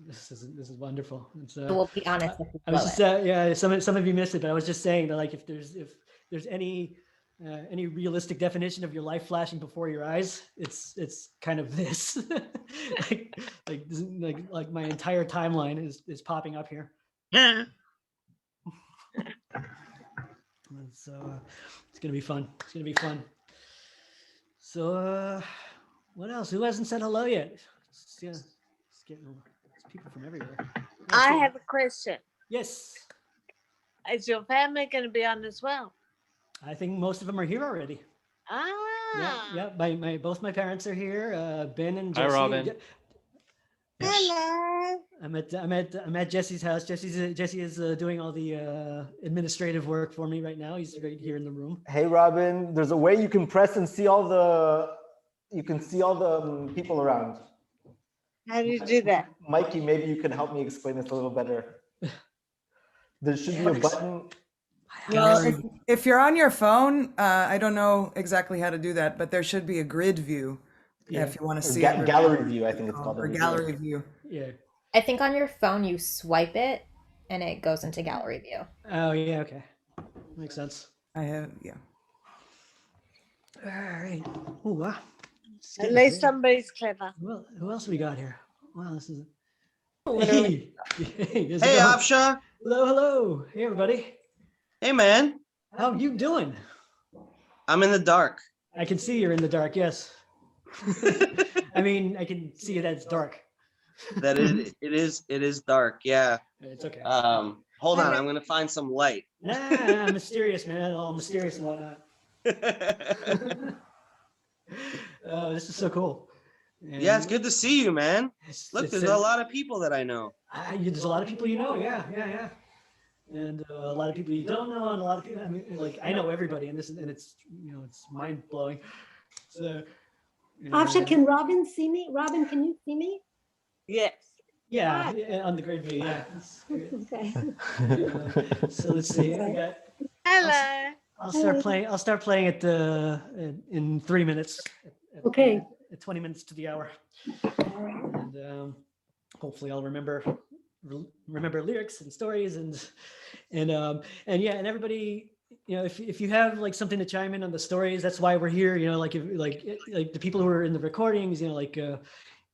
this is wonderful. It's, We'll be honest. I was just yeah. Some of you missed it, but I was just saying that like if there's any realistic definition of your life flashing before your eyes, it's kind of this. like my entire timeline is popping up here. Yeah. So it's gonna be fun. It's gonna be fun. So what else? Who hasn't said hello yet? It's people from everywhere. I have a question. Yes. Is your family going to be on as well? I think most of them are here already. Ah. Yeah. Both my parents are here. Ben and Jesse. Hi, Robin. Hello. I'm at Jesse's house. Jesse is doing all the administrative work for me right now. He's right here in the room. Hey, Robin. There's a way you can press and see all the. You can see all the people around. How do you do that? Mikey, maybe you can help me explain this a little better. There should be a button. Well, if you're on your phone, I don't know exactly how to do that, but there should be a grid view if you want to see gallery view, I think it's called. Or gallery view. Yeah. I think on your phone you swipe it and it goes into gallery view. Oh yeah, okay. Makes sense. I have, yeah. All right. Ooh, wow. At least somebody's clever. Well, who else we got here? Wow, this is. Hey, Hey, Avsha. Hello. Hey, everybody. Hey, man. How you doing? I'm in the dark. I can see you're in the dark. Yes. I mean, I can see that it's dark. That it is dark. Yeah. It's okay. Hold on. I'm gonna find some light. Nah, mysterious, man. All mysterious and whatnot. This is so cool. And yeah, it's good to see you, man. Look, there's a lot of people that I know. There's a lot of people you know, yeah. And a lot of people you don't know, and a lot of people. I mean, like I know everybody, and it's it's mind blowing. So, Avsha, can Robin see me? Robin, can you see me? Yes. Yeah, on the grid view. Yeah. Okay. So let's see. Hello. I'll start playing it in 3 minutes. Okay. At 20 minutes to the hour. And hopefully I'll remember lyrics and stories and everybody, if you have like something to chime in on the stories, that's why we're here. Like the people who are in the recordings,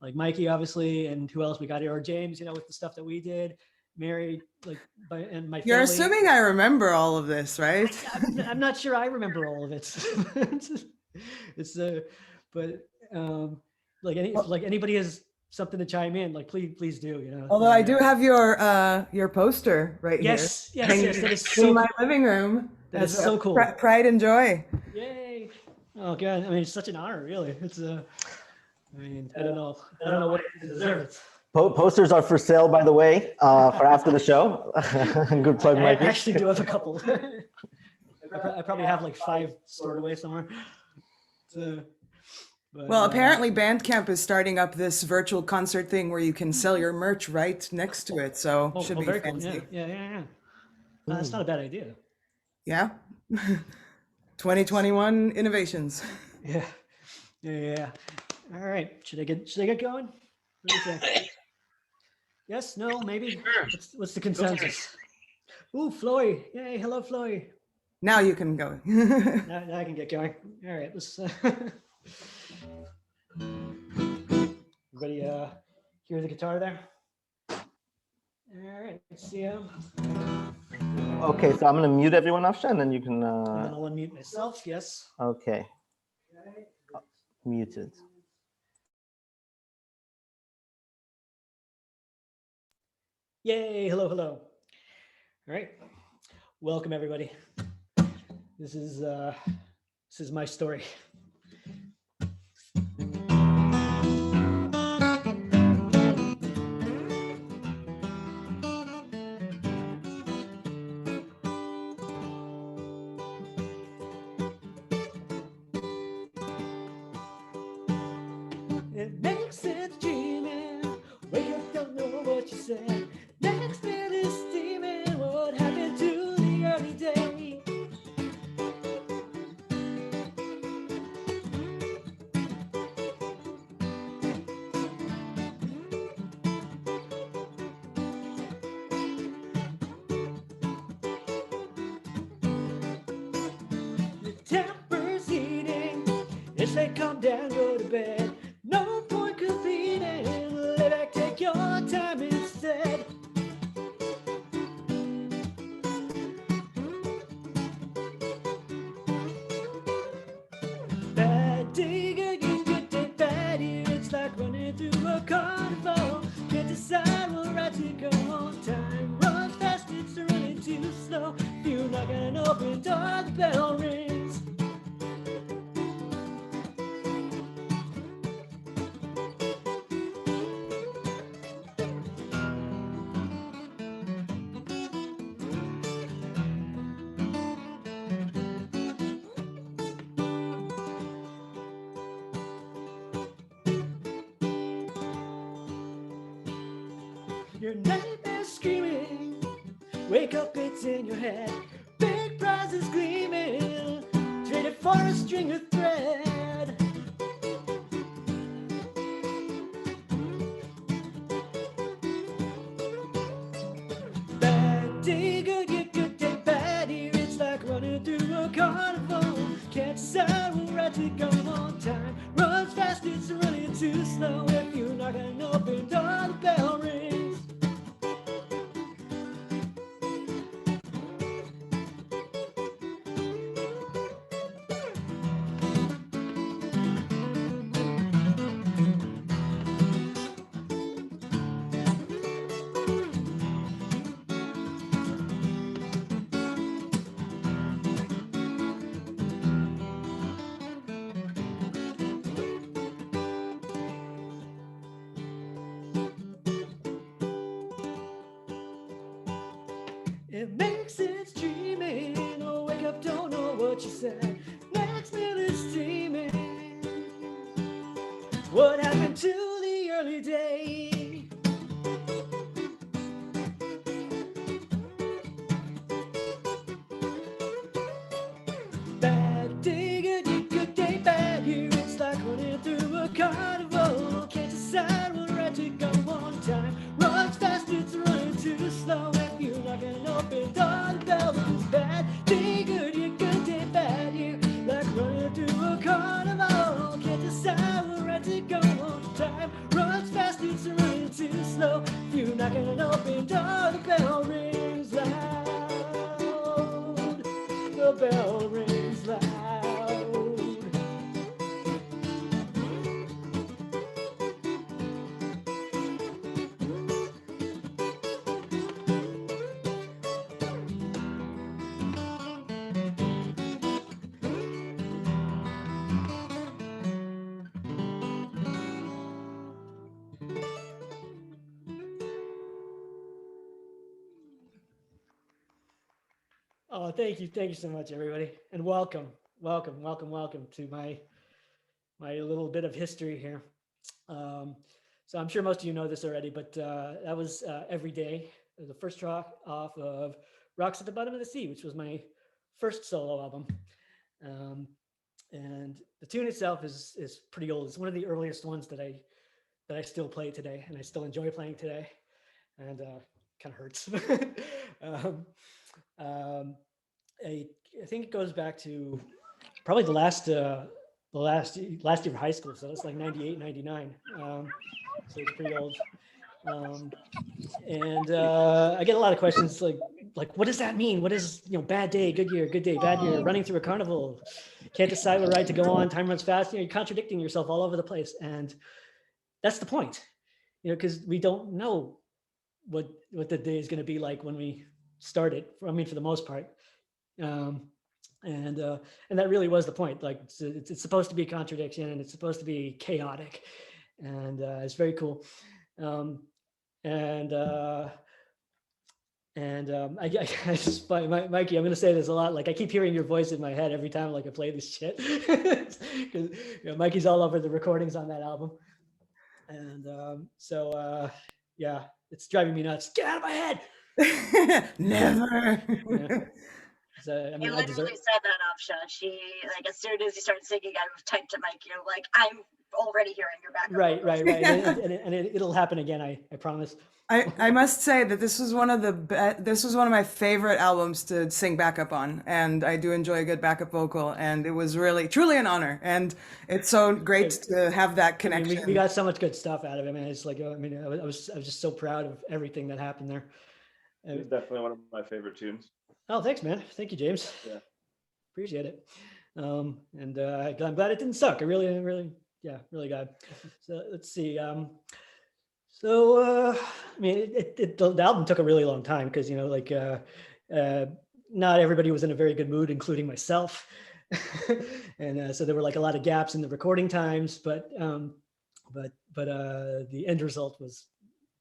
like Mikey obviously, and who else we got here, or James, with the stuff that we did. Mary, and my family. You're assuming I remember all of this, right? I'm not sure I remember all of it. It's but like anybody has something to chime in, like please do. Although I do have your poster right here. Yes, that is so in my living room. That is so cool. Pride and joy. Yay! Oh god, I mean it's such an honor, really. It's I don't know what it deserves. Posters are for sale, by the way, for after the show. Good plug, Mikey. I actually do have a couple. I probably have like 5 stored away somewhere. Well, apparently Bandcamp is starting up this virtual concert thing where you can sell your merch right next to it. So should be very fancy. Cool. Yeah. That's not a bad idea. Yeah. 2021 innovations. Yeah. All right. Should I get going? What do you think? Yes, no, maybe. What's the consensus? Ooh, Floy. Yay, hello, Floy. Now you can go. now I can get going. All right, let's everybody hear the guitar there? All right, let's see. Okay, so I'm gonna mute everyone, Avsha, and then you can I'm gonna unmute myself, yes. Okay. Muted. Yay, hello. All right. Welcome everybody. This is my story. It makes sense dreaming. Wake up, don't know what you said. Next minute is steaming. What happened to the early day? temper's heating. It's like come down, go to bed. No point competing. Lay back, take your time instead. Bad day, good day, bad year. It's like running through a carnival. Can't decide what right to go on. Time runs fast, it's running too slow. If you knock on an open door, the bell rings. Your nightmare's screaming. Wake up, it's in your head. Big prizes gleaming. Traded for a string of thread. Bad day, good year, good day, bad year. It's like running through a carnival. Can't decide what right to go on. Time runs fast, it's running too slow. If you knock on an open door, the bell rings. It makes sense dreaming. Oh, wake up, don't know what you said. Next minute steaming. What happened to the early day? Bad day, good day, bad year. It's like running through a carnival. Can't decide what right to go on. Time runs fast, it's running too slow. If you knock an open door, the bell rings. Bad day, good day, bad year. Like running through a carnival. Can't decide what right to go on. Time runs fast, it's running too slow. If you knock an open door, the bell rings loud. The bell rings loud. Oh, thank you so much, everybody, and welcome to my little bit of history here. So I'm sure most of you know this already, but that was Every Day, the first track off of Rocks at the Bottom of the Sea, which was my first solo album. And the tune itself is pretty old. It's one of the earliest ones that I still play today, and I still enjoy playing today, and kind of hurts. I think it goes back to probably the last year of high school, so it's like 98, 99. So it's pretty old. And I get a lot of questions like what does that mean? What is, bad day, good year, good day, bad year, running through a carnival, can't decide what right to go on, time runs fast. You're contradicting yourself all over the place, and that's the point. Because we don't know what the day is going to be like when we start it. I mean, for the most part. And that really was the point. Like it's supposed to be a contradiction, and it's supposed to be chaotic, and it's very cool. I just, Mikey, I'm going to say this a lot. Like I keep hearing your voice in my head every time like I play this shit, because Mikey's all over the recordings on that album, and yeah, it's driving me nuts. Get out of my head. Never. Yeah. I mean, You I deserve. literally said that, Avsha. She, like, as soon as you started singing, I typed to Mike, you're like, I'm already hearing your back. Right. And it'll happen again. I promise. I must say that this was one of this was one of my favorite albums to sing backup on, and I do enjoy a good backup vocal, and it was really truly an honor, and it's so great to have that connection. I mean, we got so much good stuff out of it, man. It's like, I mean, I was just so proud of everything that happened there. It's definitely one of my favorite tunes. Oh, thanks, man. Thank you, James. Yeah. Appreciate it. And I'm glad it didn't suck. I really glad. So let's see. I mean, the album took a really long time because, like, not everybody was in a very good mood, including myself. And so there were like a lot of gaps in the recording times, but the end result was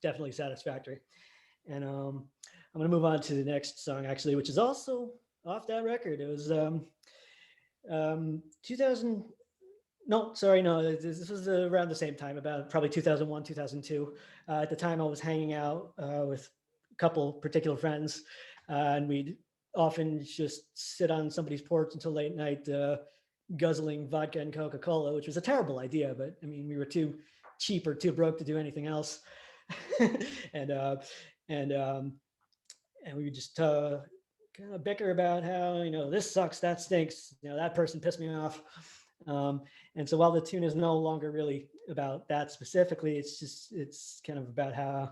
definitely satisfactory. And I'm going to move on to the next song, actually, which is also off that record. It was 2000. No, sorry, no. This was around the same time, about probably 2001, 2002. At the time, I was hanging out with a couple particular friends, and we'd often just sit on somebody's porch until late night, guzzling vodka and Coca-Cola, which was a terrible idea. But I mean, we were too cheap or too broke to do anything else, and we would just kind of bicker about how, this sucks, that stinks, that person pissed me off. And so while the tune is no longer really about that specifically, it's kind of about how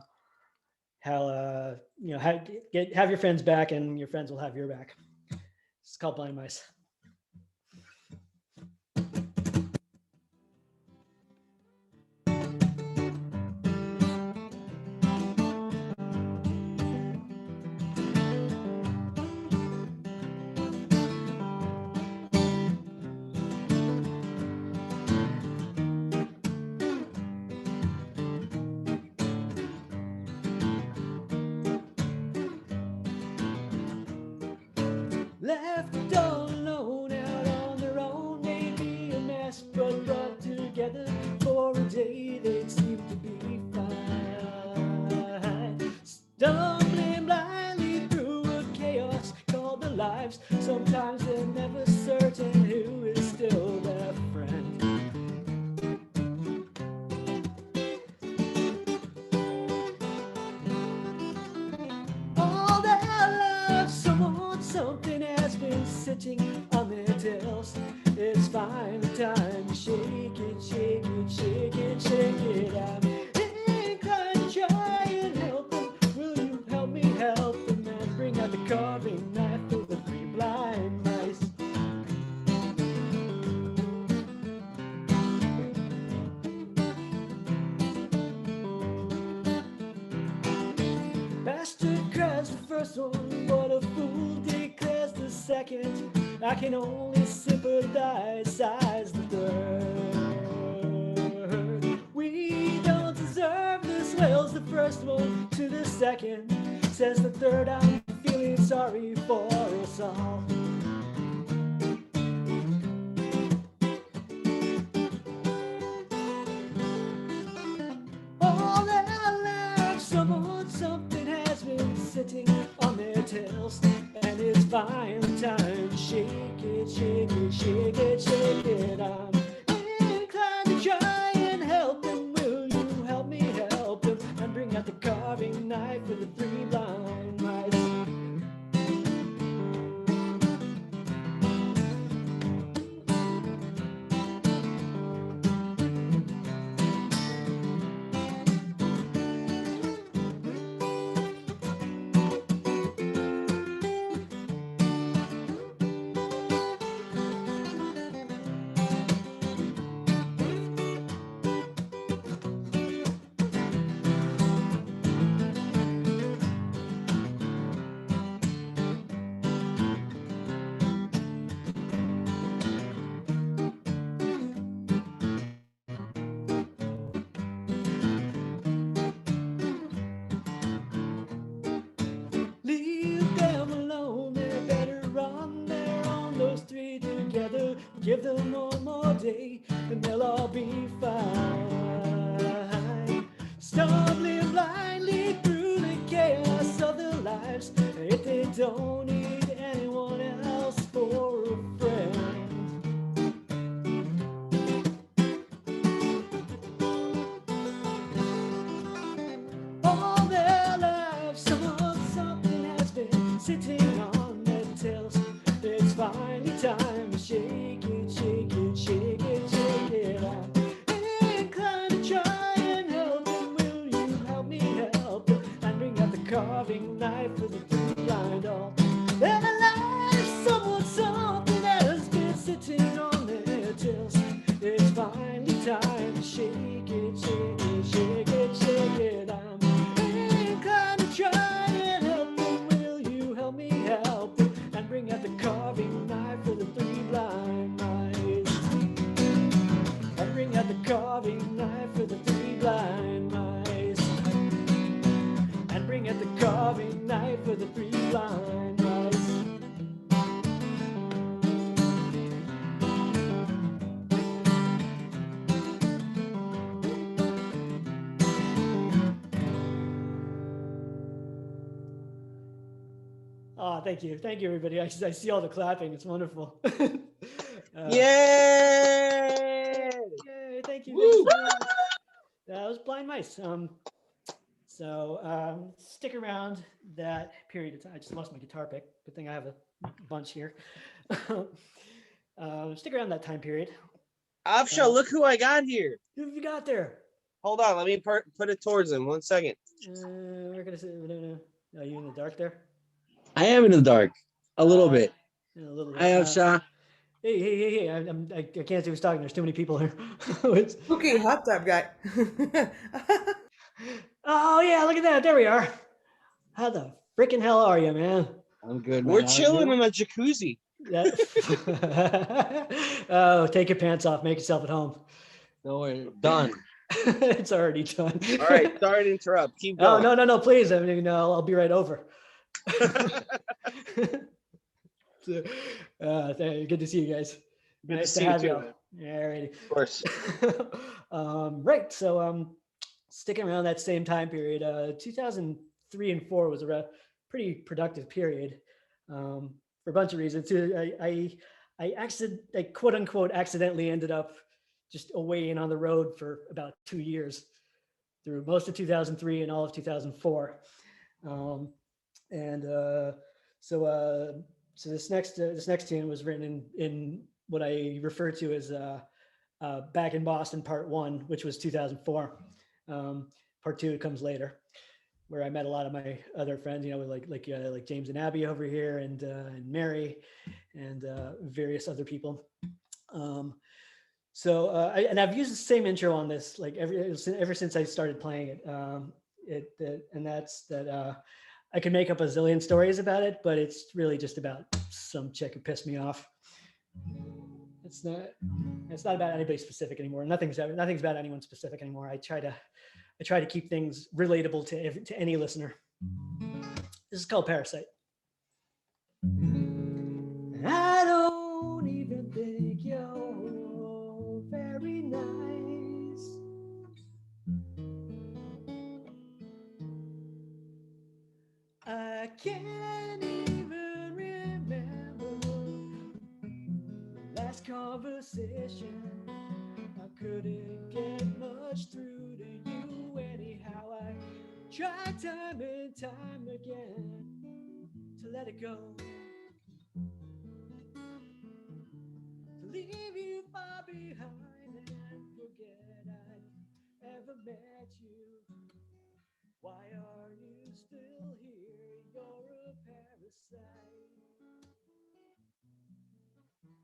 have your friends back and your friends will have your back. It's called Blind Mice. Left all alone out on their own, maybe a mess, but brought together for a day, they'd seem to be fine. Stumbling blindly through a chaos called their lives. Sometimes they're never certain who is still their friend. All their lives, something has been sitting on their tails. It's finally time to shake it, shake it, shake it, shake it. I'm inclined to try and help them. Will you help me help them and bring out the carving knife for the three blind mice? Bastard cries the first one, what a fool declares the second. I can only sympathize the third. We don't deserve this, wails the first one to the second. Says the third, I'm feeling sorry for us all. All their lives, something has been sitting on their tails, and it's fine time to shake it, shake it, shake it, shake it. I'm inclined to try and help them. Will you help me help them and bring out the carving knife for the three blind mice? Leave them alone, they're better on their own. Those three together, give them one more day, and they'll all be fine. Stumbling blindly through the chaos of their lives, if they don't need anyone else. carving knife for the three blind all. And the life someone something that has been sitting on their chest. It's finally time to shake it, shake it, shake it, shake it. I'm inclined to try and help them. Will you help me help them? And bring out the carving knife for the three blind mice. And bring out the carving knife for the three blind mice. And bring out the carving knife for the three blind mice. Oh, thank you, everybody. I see all the clapping. It's wonderful. Yay! Yay! Thank you. Woo! Thank you so much. That was Blind Mice. Stick around that period of time. I just lost my guitar pick. Good thing I have a bunch here. Stick around that time period. Avsha, look who I got here. Who have you got there? Hold on, let me put it towards him. 1 second. We're gonna say, are you in the dark there? I am in the dark. A little bit. A little bit. Hi, Avsha. Hey! I can't see who's talking. There's too many people here. Spooky hot tub guy. Oh yeah, look at that. There we are. How the freaking hell are you, man? I'm good. We're chilling in a jacuzzi. Oh, take your pants off. Make yourself at home. No, we're done. It's already done. All right, sorry to interrupt. Keep going. Oh no, please. I mean, I'll be right over. Good to see you guys. Good Nice to see have you you. too. Yeah, alrighty. Of course. Right. So, sticking around that same time period, 2003 and 4 was a pretty productive period for a bunch of reasons. I quote unquote accidentally ended up just away and on the road for about 2 years through most of 2003 and all of 2004. So this next tune was written in what I refer to as Back in Boston Part 1, which was 2004. Part 2 comes later, where I met a lot of my other friends, like James and Abby over here, and Mary, and various other people. I've used the same intro on this ever since I started playing it. And that's that. I can make up a zillion stories about it, but it's really just about some chick who pissed me off. It's not about anybody specific anymore. Nothing's about anyone specific anymore. I try to keep things relatable to any listener. This is called Parasite. I don't even think you're very nice. I can't even remember the last conversation. I couldn't get much through to you anyhow. I tried time and time again to let it go, to leave you far behind and forget I ever met you. Why are you still here? You're a parasite. Been a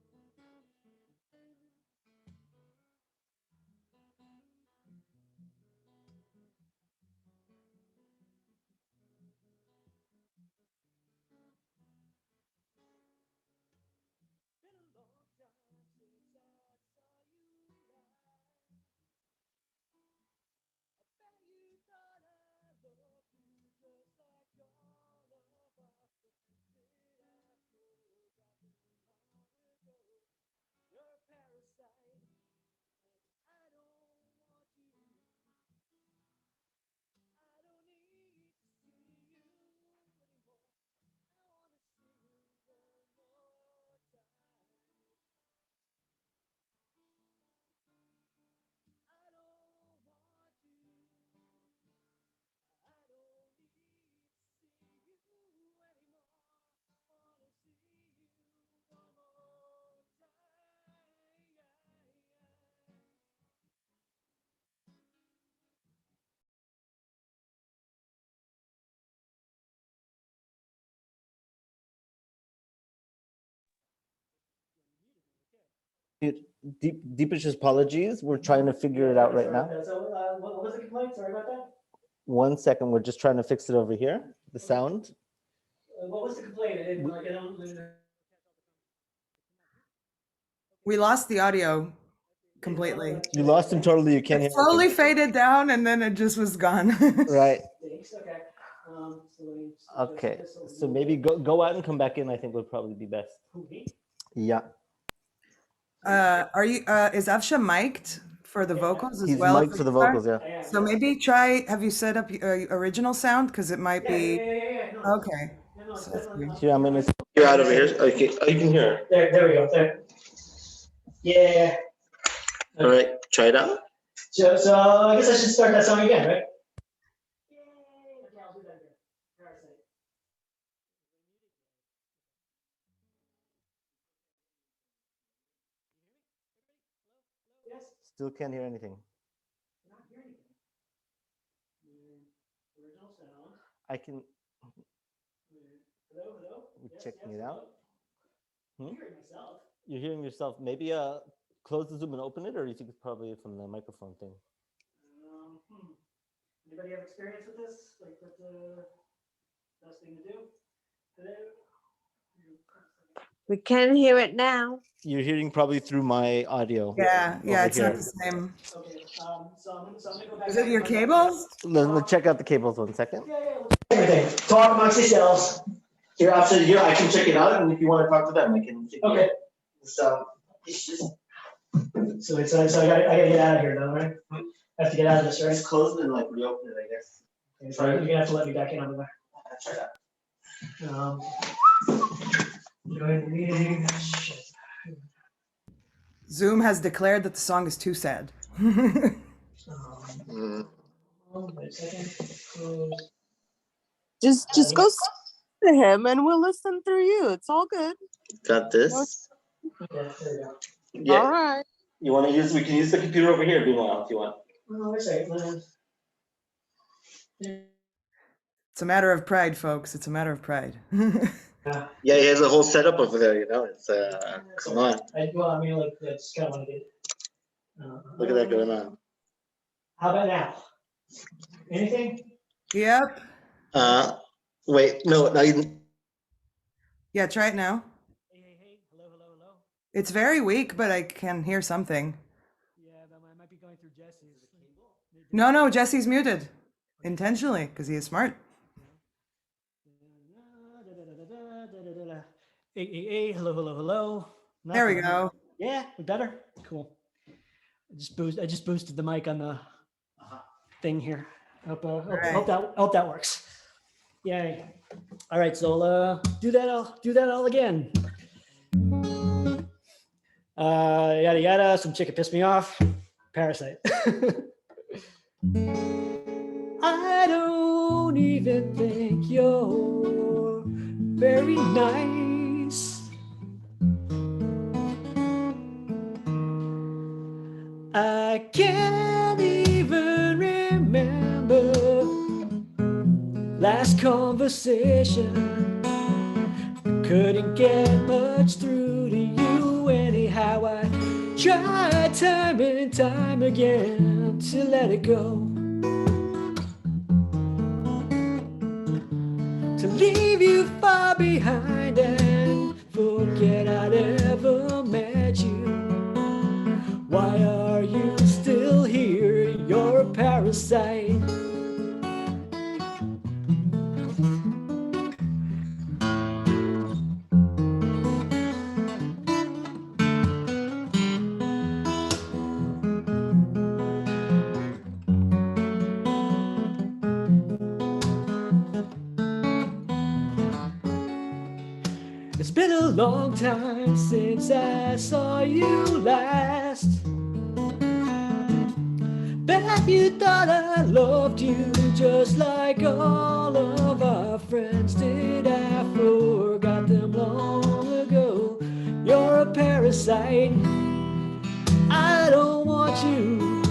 long time since I saw you live. I bet you thought I loved you just like all of our friends did. I forgot long ago. You're a parasite, and I don't want you. I don't need to see you anymore. I want to see you one more time. I don't want you. I don't need to see you anymore. I want to see you one more time. Deepest apologies. We're trying to figure it out right now. So, what was the complaint? Sorry about that. 1 second. We're just trying to fix it over here. The sound. What was the complaint? I don't. We lost the audio completely. You lost him totally. You can't It hear. slowly anything. faded down and then it just was gone. Right. Thanks. Okay. Okay. So maybe go out and come back in. I think would probably be best. Yeah. Is Avsha mic'd for the vocals as He's well? mic'd for the vocals. Yeah. So maybe try, have you set up original sound? Because it might be, No, okay. So that's good. Here, I'm gonna. You're out over here. Okay. Oh, you can hear. There we go. There. Yeah. All right. Try it out. So I guess I should start that song again, right? Okay, I'll do that again. Parasite. Yes. Still can't hear anything. Not hearing anything. Original sound. I can. Hello. We're Yes, checking yes, it out. hello. I'm hearing myself. You're hearing yourself. Maybe close the Zoom and open it, or you think it's probably from the microphone thing. Anybody have experience with this? Like, what's the best thing to do? Hello? We can hear it now. You're hearing probably through my audio. Yeah, over it's here. not the same. Okay, so I'm gonna go back. Is it your cables? Let's check out the cables 1 second. Everything. Talk amongst yourselves. Here, Avsha, here, I can check it out, and if you want to talk to them, I can. Okay. So it's just So I gotta get out of here though, right? I have to get out of this, right? just close it and like reopen it, I guess. Okay, so you're gonna have to let me back in on the Try that. Join meeting. Shit. Zoom has declared that the song is too sad. Wait a second. Just go to him and we'll listen through you. It's all good. Got this. Okay, there we go. Yeah. All right. You want to use? We can use the computer over here, meanwhile, if you want. Oh, wait a second. It's a matter of pride, folks. It's a matter of pride. Yeah, he has a whole setup over there. You know, it's come on, I mean, like, that's kind of what I did. look at that going on. How about now? Anything? Yep. Wait, no, you. Yeah, try it now. Hey. Hello. It's very weak, but I can hear something. Yeah, but I might be going through Jesse's. No, Jesse's muted. Intentionally, because he is smart. Hey, hello. There we go. Yeah, we better. Cool. I just boosted the mic on the thing here. Hope that works. Yay. All right, so I'll do that all again. Yada yada. Some chick pissed me off. Parasite. I don't even think you're very nice. I can't even remember last conversation. Couldn't get much through to you anyhow. I tried time and time again to let it go, to leave you far behind and forget I'd ever met you. Why are you still here? You're a parasite. It's been a long time since I saw you last. Bet you thought I loved you just like all of our friends did. I forgot them long ago. You're a parasite. I don't want you.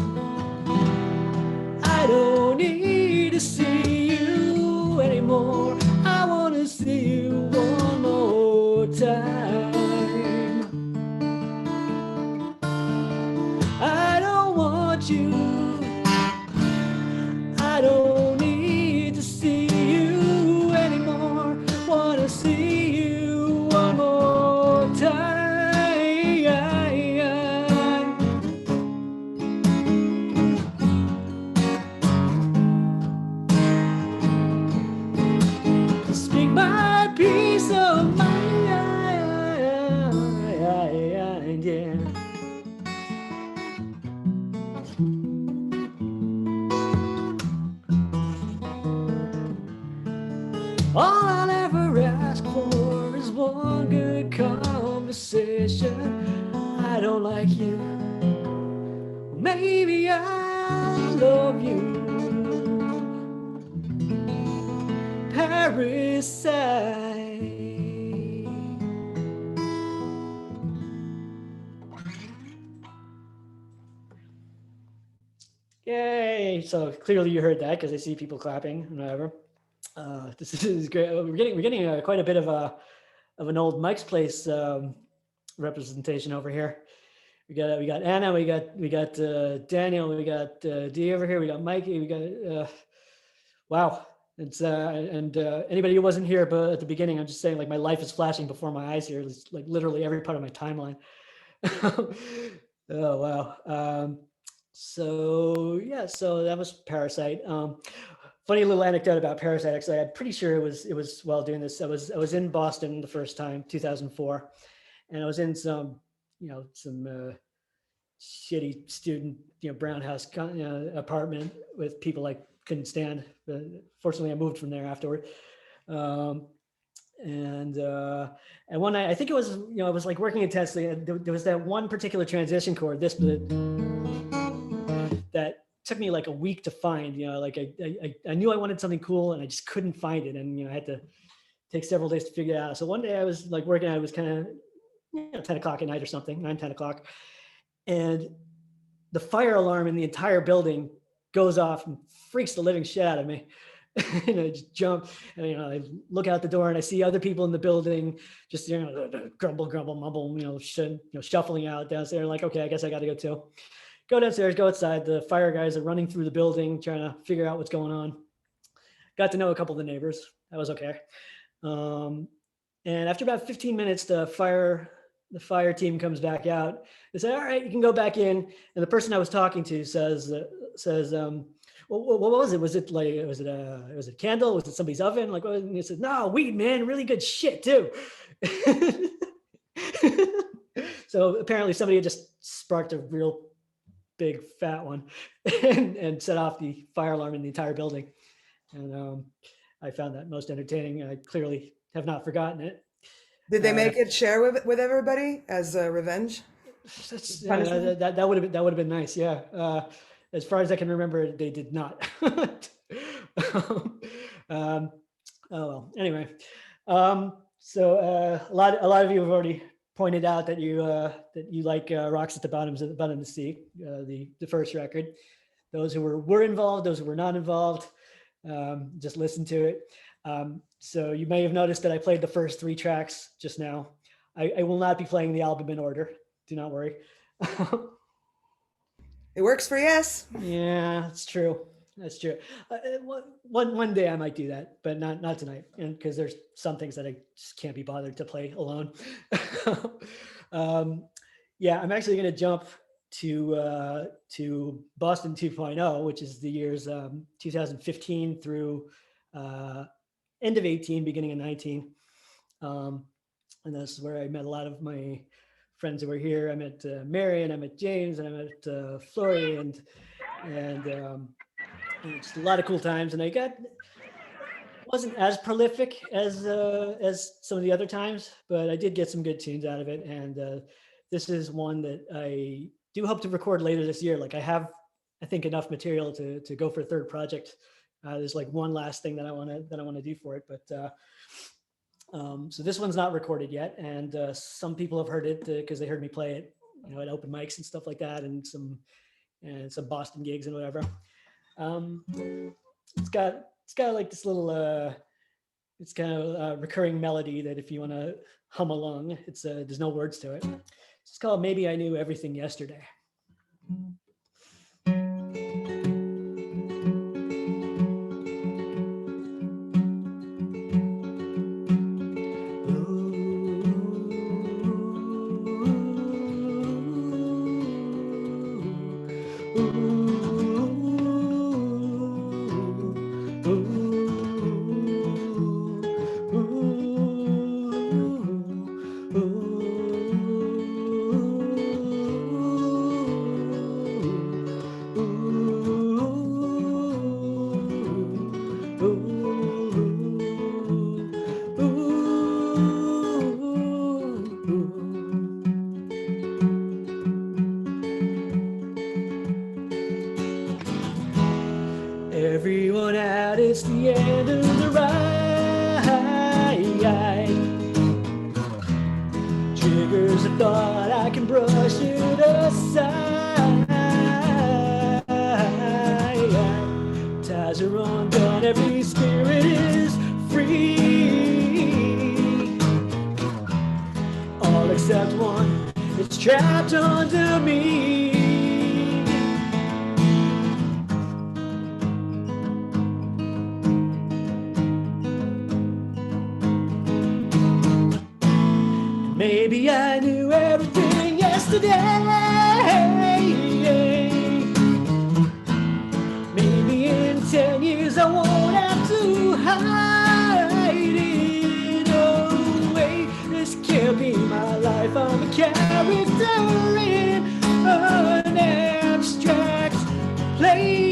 I don't need to see you anymore. I want to see you one more time. All I'll ever ask for is one good conversation. I don't like you. Maybe I love you. Parasite. Yay! So clearly you heard that because I see people clapping and whatever. This is great. We're getting quite a bit of an old Mike's Place representation over here. We got Anna, we got Daniel, we got Dee over here, we got Mikey, we got wow. It's and anybody who wasn't here but at the beginning, I'm just saying, like, my life is flashing before my eyes here. It's like literally every part of my timeline. Oh wow. So yeah, so that was Parasite. Funny little anecdote about Parasite. Actually, I'm pretty sure it was while doing this. I was in Boston the first time, 2004, and I was in some shitty student brown house apartment with people I couldn't stand. But fortunately, I moved from there afterward. And one night, I think it was I was like working intensely, and there was that one particular transition chord. This that took me like a week to find. Like I knew I wanted something cool, and I just couldn't find it, and I had to take several days to figure it out. So one day I was like working. I was kind of 10 o'clock at night or something, 10 o'clock, and the fire alarm in the entire building goes off and freaks the living shit out of me. And I just jump, and I look out the door, and I see other people in the building, just grumble, mumble, shuffling out downstairs. Like, okay, I guess I got to go too. Go downstairs, go outside. The fire guys are running through the building, trying to figure out what's going on. Got to know a couple of the neighbors. That was okay. And after about 15 minutes, the fire team comes back out. They say, "All right, you can go back in." And the person I was talking to says, well, what was it? Was it a candle? Was it somebody's oven? Like, and he said, "No, weed, man, really good shit too." So apparently somebody had just sparked a real big fat one and set off the fire alarm in the entire building. And I found that most entertaining. I clearly have not forgotten it. Did they make it share with everybody as a revenge? That would have been nice. Yeah. As far as I can remember, they did not. Oh well. Anyway, so a lot of you have already pointed out that you like Rocks at the Bottom of the Sea, the first record. Those who were involved, those who were not involved, just listen to it. So you may have noticed that I played the first 3 tracks just now. I will not be playing the album in order. Do not worry. It works for yes. Yeah, that's true. That's true. One day I might do that, but not tonight, because there's some things that I just can't be bothered to play alone. Yeah, I'm actually going to jump to Boston 2.0, which is the years 2015 through end of 18, beginning of 19. And that's where I met a lot of my friends who were here. I met Mary, and I met James, and I met Flory, and just a lot of cool times. And wasn't as prolific as some of the other times, but I did get some good tunes out of it. And this is one that I do hope to record later this year. Like, I have, I think, enough material to go for a third project. There's like one last thing that I want to do for it, but so this one's not recorded yet, and some people have heard it because they heard me play it, at open mics and stuff like that, and some Boston gigs and whatever. It's got like this little it's kind of a recurring melody that if you want to hum along, it's there's no words to it. It's called Maybe I Knew Everything Yesterday. everyone out, it's the end of the ride. Triggers a thought, I can brush it aside. Ties are undone, every spirit is free. All except one, it's trapped under me. Maybe I knew everything yesterday. Maybe in 10 years I won't have to hide it away. This can't be my life. I'm a character in an abstract play.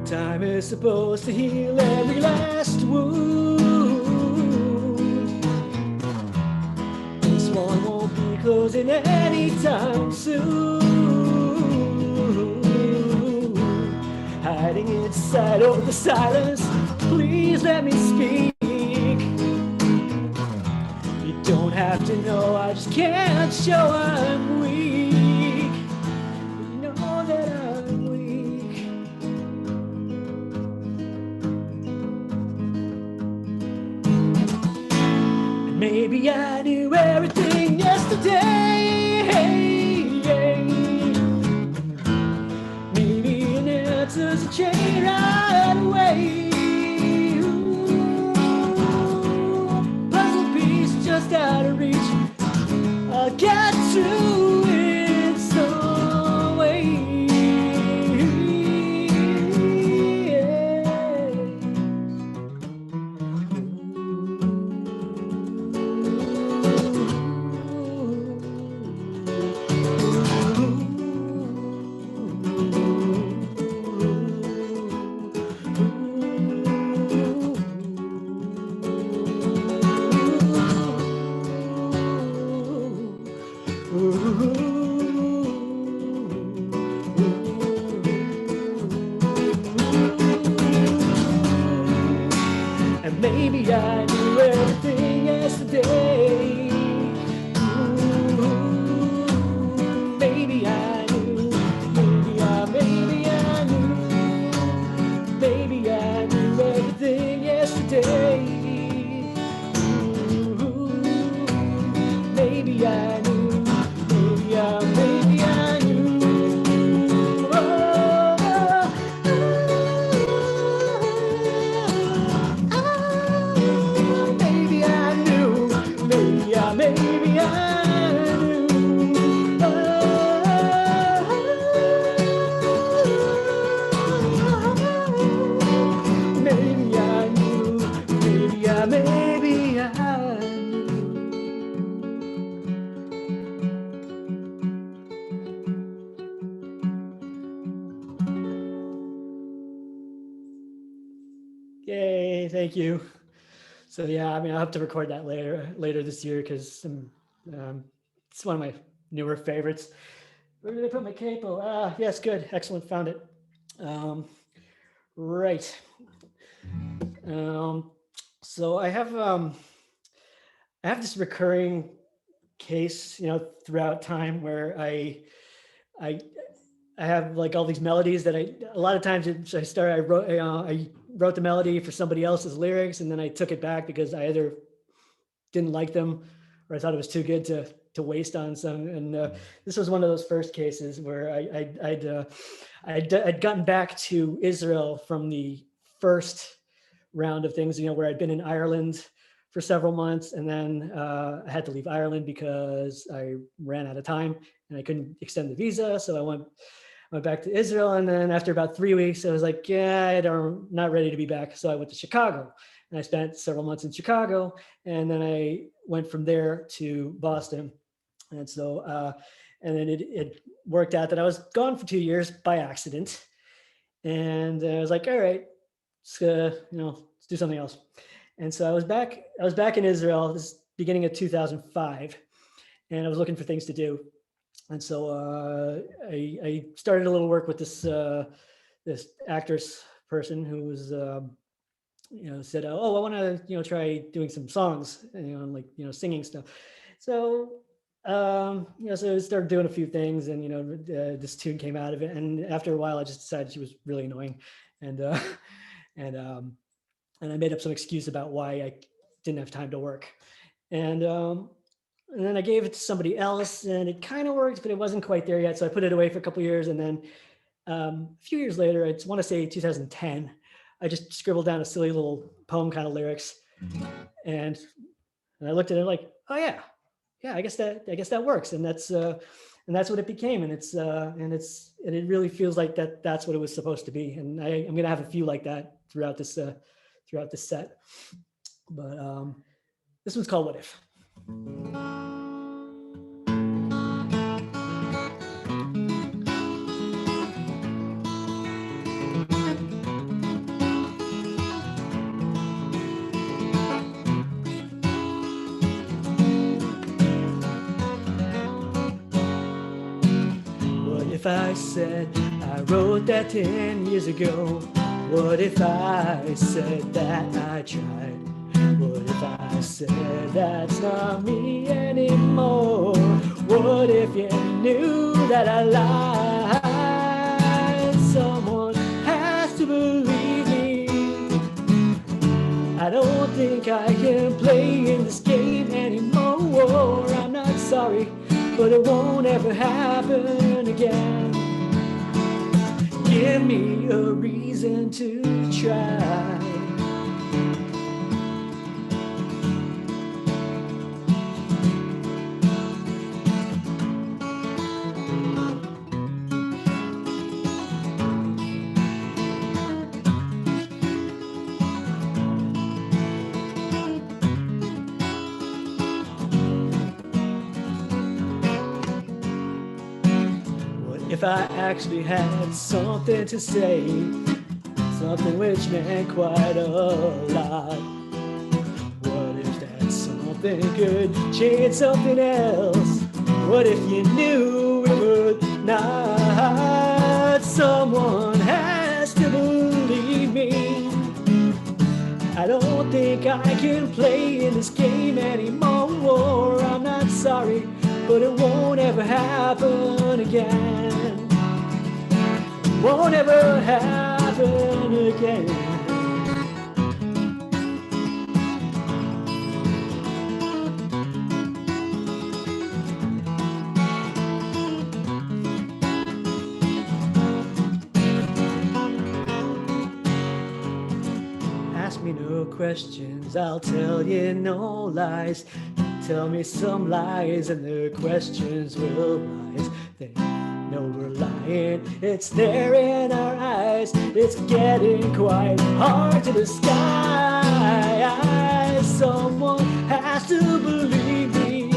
Time is supposed to heal every last wound. This one won't be closing anytime soon. Hiding inside of the silence, please let me speak. You don't have to know, I just can't show I'm weak. You know that I'm weak. Maybe I knew everything yesterday. Maybe an answer's a chain right away. Ooh, puzzle piece just out of reach. I'll get to it some way. And maybe I knew everything yesterday. Ooh, maybe I knew. Maybe I knew. Maybe I knew everything yesterday. Ooh, maybe I knew. Maybe I knew. Oh, maybe I knew. Maybe I knew. Maybe I knew. Maybe I knew. Yay, thank you. So yeah, I mean, I'll have to record that later this year because it's one of my newer favorites. Where did I put my capo? Ah, yes, good, excellent, found it. Right. So I have this recurring case, throughout time where I have like all these melodies that a lot of times I wrote the melody for somebody else's lyrics, and then I took it back because I either didn't like them or I thought it was too good to waste on some. And this was one of those first cases where I'd gotten back to Israel from the first round of things, where I'd been in Ireland for several months, and then I had to leave Ireland because I ran out of time and I couldn't extend the visa. So I went back to Israel, and then after about 3 weeks, I was like, yeah, I'm not ready to be back. So I went to Chicago, and I spent several months in Chicago, and then I went from there to Boston. And so, and then it worked out that I was gone for 2 years by accident. And I was like, all right, let's do something else. And so I was back in Israel, this beginning of 2005, and I was looking for things to do. And so I started a little work with this actress person who was, said, oh, I want to, try doing some songs, like, singing stuff. So, so I started doing a few things, and, this tune came out of it. And after a while, I just decided she was really annoying. And I made up some excuse about why I didn't have time to work. And then I gave it to somebody else, and it kind of worked, but it wasn't quite there yet. So I put it away for a couple of years. And then a few years later, I just want to say 2010, I just scribbled down a silly little poem kind of lyrics. And I looked at it like, oh yeah, I guess that works. And that's what it became. And it really feels like that's what it was supposed to be. And I'm going to have a few like that throughout this set. But this one's called What If. What if I said I wrote that 10 years ago? What if I said that I tried? What if I said that's not me anymore? What if you knew that I lied? Someone has to believe me. I don't think I can play in this game anymore. I'm not sorry, but it won't ever happen again. Give me a reason to try. If I actually had something to say, something which meant quite a lot. What if that something could change something else? What if you knew it would not? Someone has to believe me. I don't think I can play in this game anymore. I'm not sorry, but it won't ever happen again. Won't ever happen again. Ask me no questions, I'll tell you no lies. Tell me some lies and the questions will rise. They know we're lying, it's there in our eyes. It's getting quite hard to disguise. Someone has to believe me.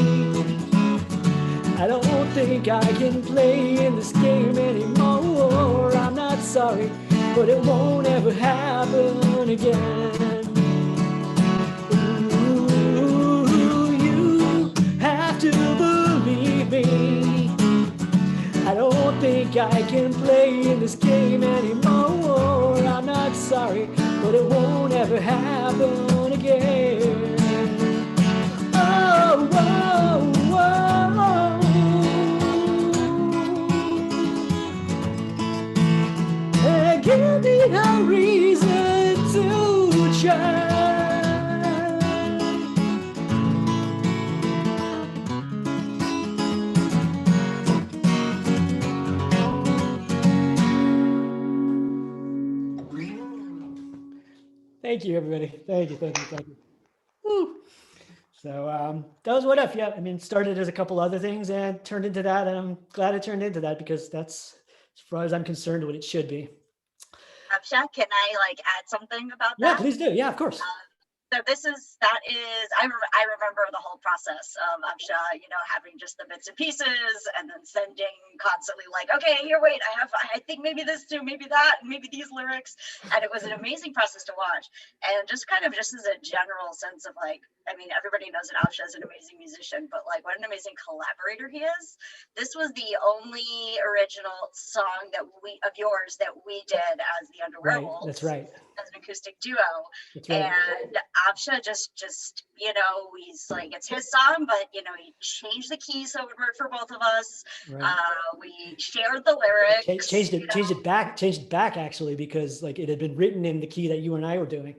I don't think I can play in this game anymore. I'm not sorry, but it won't ever happen again. To believe me, I don't think I can play in this game anymore. I'm not sorry, but it won't ever happen again. Oh, whoa, whoa. Hey, give me a reason to try. Thank you, everybody. Thank you. Woo. So that was What If. Yeah, I mean, it started as a couple other things and turned into that. And I'm glad it turned into that because that's, as far as I'm concerned, what it should be. Avsha, can I like add something about Yeah, that? please do. Yeah, of course. So I remember the whole process of Avsha, having just the bits and pieces and then sending constantly like, okay, here, wait, I think maybe this too, maybe that, and maybe these lyrics. And it was an amazing process to watch. And just as a general sense of like, I mean, everybody knows that Avsha is an amazing musician, but like what an amazing collaborator he is. This was the only original song of yours that we did as the Underwear Wolves. That's right. As an acoustic duo. That's right. And Avsha just he's like, it's his song, but he changed the key so it would work for both of us. Right. We shared the lyrics. Changed it back actually, because like it had been written in the key that you and I were doing.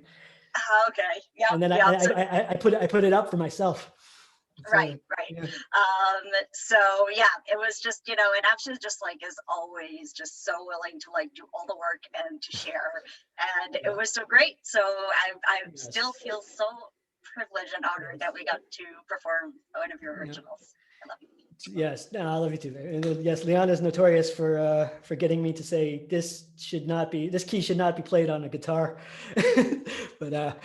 Okay. Yeah. And then I put it up for myself. Right. Yeah. So yeah, it was just, and Avsha just like is always just so willing to like do all the work and to share. And it was so great. So I still feel so privileged and honored that we got to perform one of your originals. I love you. Yes, no, I love you too. And yes, Leon is notorious for getting me to say this key should not be played on a guitar. but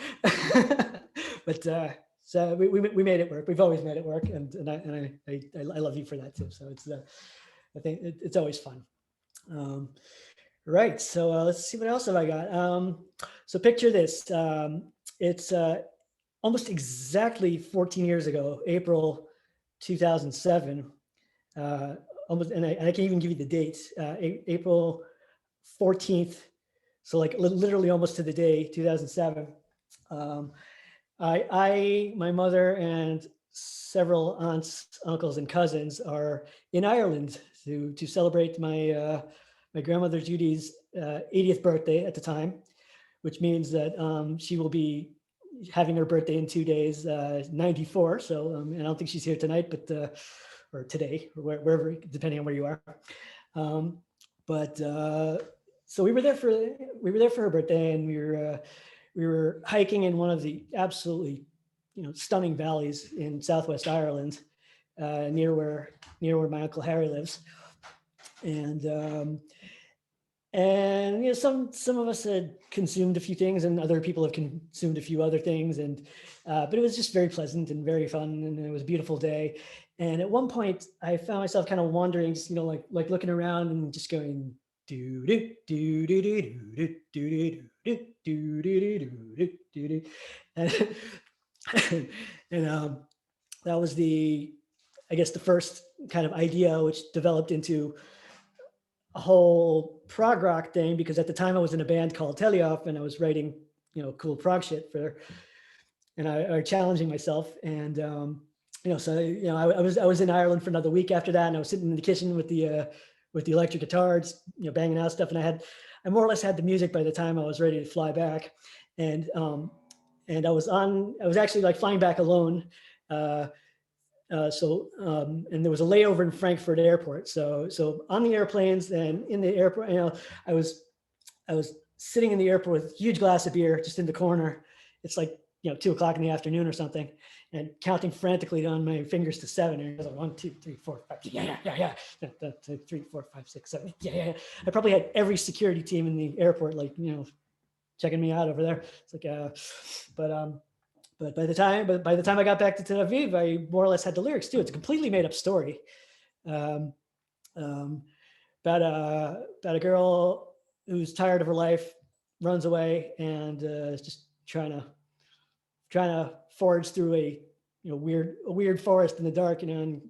so we made it work. We've always made it work, and I love you for that too. So it's I think it's always fun. Right. So let's see, what else have I got? So picture this. It's almost exactly 14 years ago, April 2007. Almost, and I can't even give you the date. April 14th. So like literally almost to the day, 2007. My mother and several aunts, uncles, and cousins are in Ireland to celebrate my grandmother Judy's 80th birthday at the time, which means that she will be having her birthday in 2 days, 94. So, and I don't think she's here tonight, but or today, or wherever, depending on where you are. So we were there for her birthday, and we were hiking in one of the absolutely, stunning valleys in Southwest Ireland, near where my Uncle Harry lives. And some of us had consumed a few things, and other people have consumed a few other things. But it was just very pleasant and very fun, and it was a beautiful day. And at one point, I found myself kind of wandering, just like looking around and just going do do do do do do do do do do do do, and that was the first kind of idea, which developed into a whole prog rock thing, because at the time I was in a band called Teleoff, and I was writing, cool prog shit and I challenging myself. And, I was in Ireland for another week after that, and I was sitting in the kitchen with the electric guitars, banging out stuff. And I more or less had the music by the time I was ready to fly back. And I was actually like flying back alone. And there was a layover in Frankfurt airport. So on the airplanes and in the airport, I was sitting in the airport with a huge glass of beer just in the corner. It's like, 2:00 in the afternoon or something, and counting frantically down my fingers to 7. And I was like, 1, 2, 3, 4, 5. Yeah. 3, 4, 5, 6, 7. Yeah. I probably had every security team in the airport, like, checking me out over there. It's like, but by the time I got back to Tel Aviv, I more or less had the lyrics too. It's a completely made up story about a girl who's tired of her life, runs away, and is just trying to forage through a weird forest in the dark, and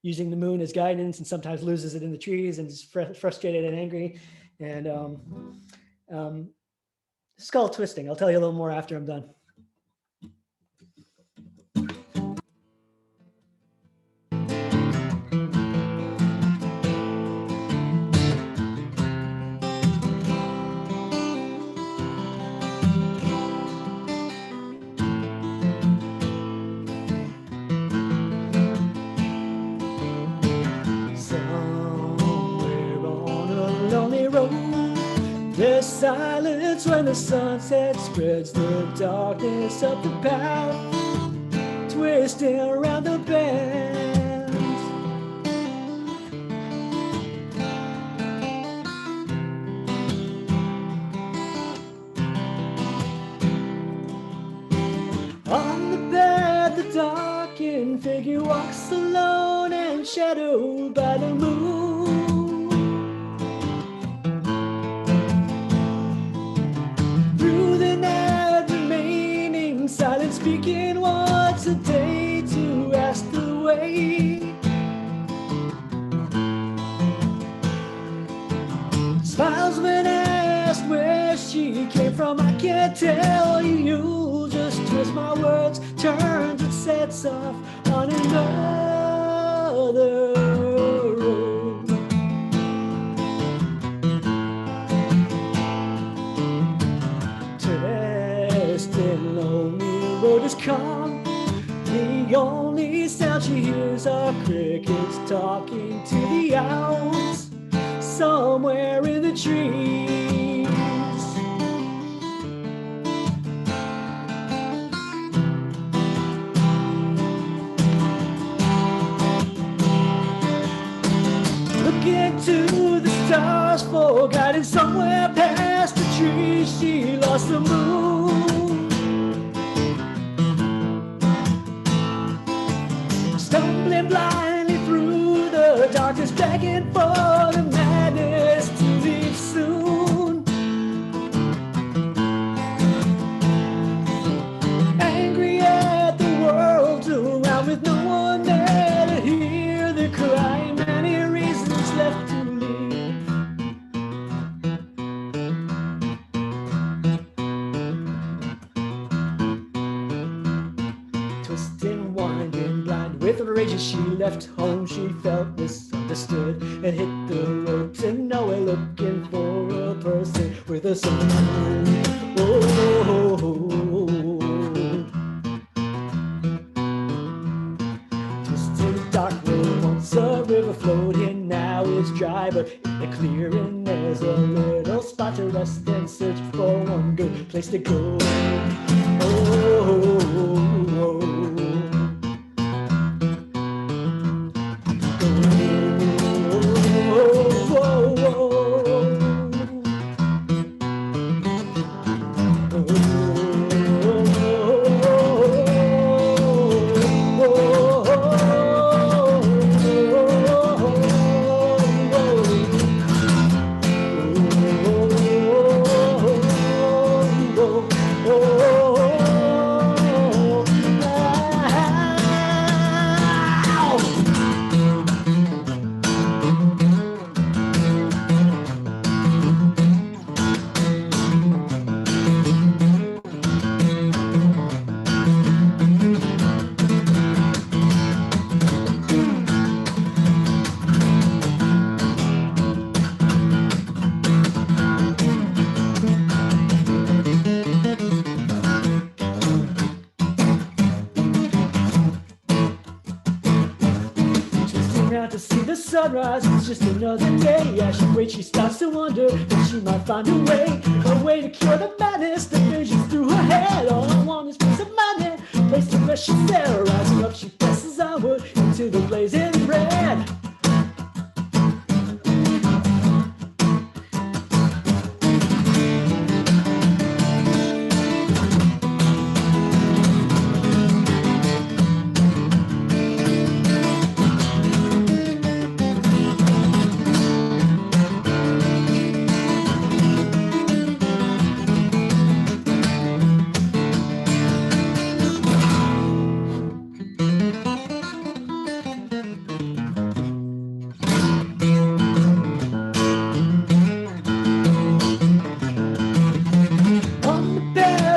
using the moon as guidance, and sometimes loses it in the trees and is frustrated and angry. And it's called Twisting. I'll tell you a little more after I'm done. Somewhere on a lonely road, there's silence That's when the sunset spreads the darkness up the path, twisting around the bend. On the bed, the darkened figure walks alone and shadowed by the moon. Through the night, remaining silent, speaking once a day to ask the way. Smiles when asked where she came from. I can't tell you, you'll just twist my words, turns and sets off on another road. Testing lonely road has come. The only sound she hears are crickets talking to the owls somewhere in the trees. Looking to the stars for guidance somewhere past the trees, she lost the moon. Stumbling blindly through the darkness, begging for the madness to leave soon. Angry at the world around with no one there to hear the cry, many reasons left to leave. Twisting, winding, blind with rage as she left home, she felt misunderstood and hit the ropes and nowhere, looking for a person with a soul. Oh, oh, oh, oh. Twisted dark road, once a river floating, now it's dry, but in the clearing there's a little spot to rest and search for one good place to go. Oh, oh, oh, oh. To see the sunrise, it's just another day. As she waits, she starts to wonder if she might find a way to cure the madness that visions through her head. All I want is peace of mind and a place to rest. She's there, rising up, she presses onward into the blazing red.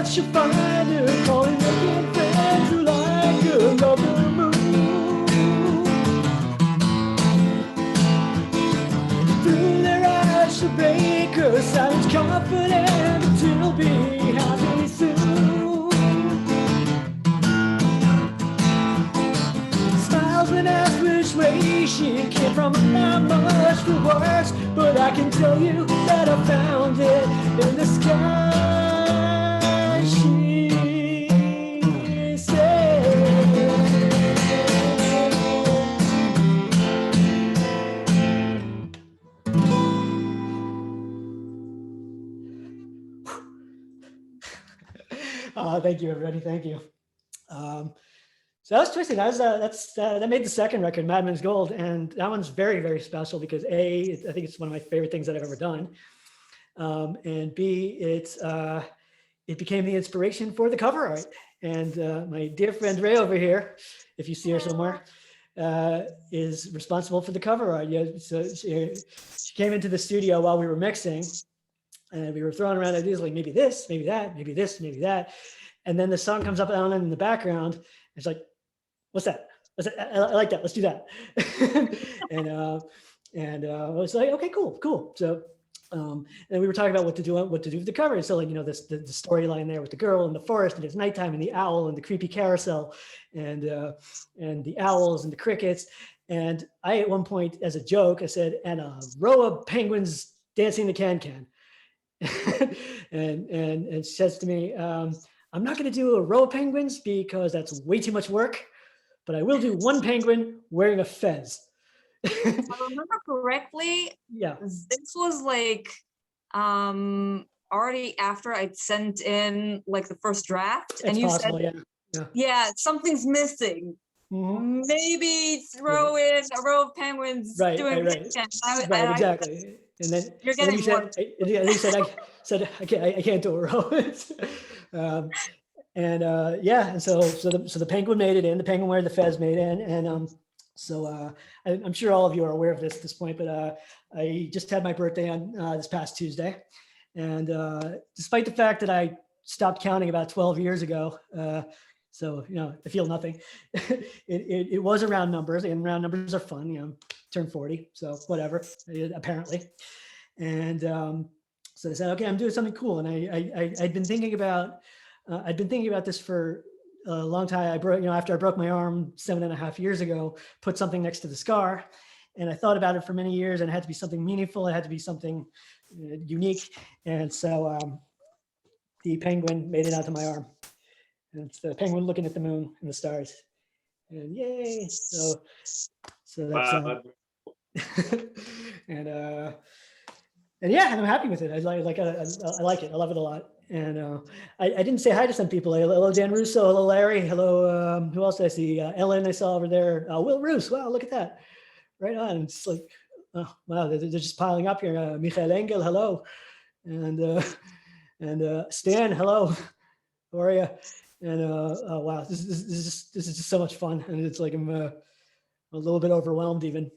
She'll find her calling looking friends who like her love the moon. Through their eyes she'll break her silence, confident that she'll be happy soon. Smiles when asked which way she came from, now not much for words, but I can tell you that I found it in the sky. She said. Thank you, everybody. Thank you. So that was Twisted. That made the second record, Madman's Gold, and that one's very, very special because A, I think it's one of my favorite things that I've ever done, and B, it became the inspiration for the cover art. And my dear friend Ray over here, if you see her somewhere, is responsible for the cover art. Yeah, so she came into the studio while we were mixing, and we were throwing around ideas like maybe this, maybe that, maybe this, maybe that, and then the song comes up on in the background. It's like, what's that? I like that. Let's do that. and I was like, okay, cool. So, and we were talking about what to do with the cover. And so, like, the storyline there with the girl in the forest, and it's nighttime, and the owl, and the creepy carousel, and the owls and the crickets. And I, at one point, as a joke, I said, and a row of penguins dancing the can. and she says to me, I'm not going to do a row of penguins because that's way too much work, but I will do one penguin wearing a fez. If I remember correctly, Yeah. this was like already after I'd sent in like the first draft, It's and you possible, said, yeah. yeah, something's missing. Mhm. Maybe throw in a row of penguins doing Right. Right, exactly. And then you're and then getting you one. said I can't do a row. And so the penguin made it in. The penguin wearing the fez made in, and so I'm sure all of you are aware of this at this point, but I just had my birthday on this past Tuesday, and despite the fact that I stopped counting about 12 years ago, so I feel nothing. It was a round numbers, and round numbers are fun. Turned 40, so whatever. Apparently, and so I said, okay, I'm doing something cool, and I'd been thinking about this for a long time. After I broke my arm 7.5 years ago, put something next to the scar, and I thought about it for many years, and it had to be something meaningful. It had to be something unique, and so the penguin made it onto my arm. And it's the penguin looking at the moon and the stars, and yay! So that's and yeah, and I'm happy with it. I like it. I love it a lot. And I didn't say hi to some people. Hello, Dan Russo. Hello, Larry. Hello. Who else did I see? Ellen, I saw over there. Will Roos. Wow, look at that. Right on. It's like, oh, wow, they're just piling up here. Michael Engel. Hello. And Stan. Hello. How are you? And oh wow, this is just so much fun, and it's like I'm a little bit overwhelmed even.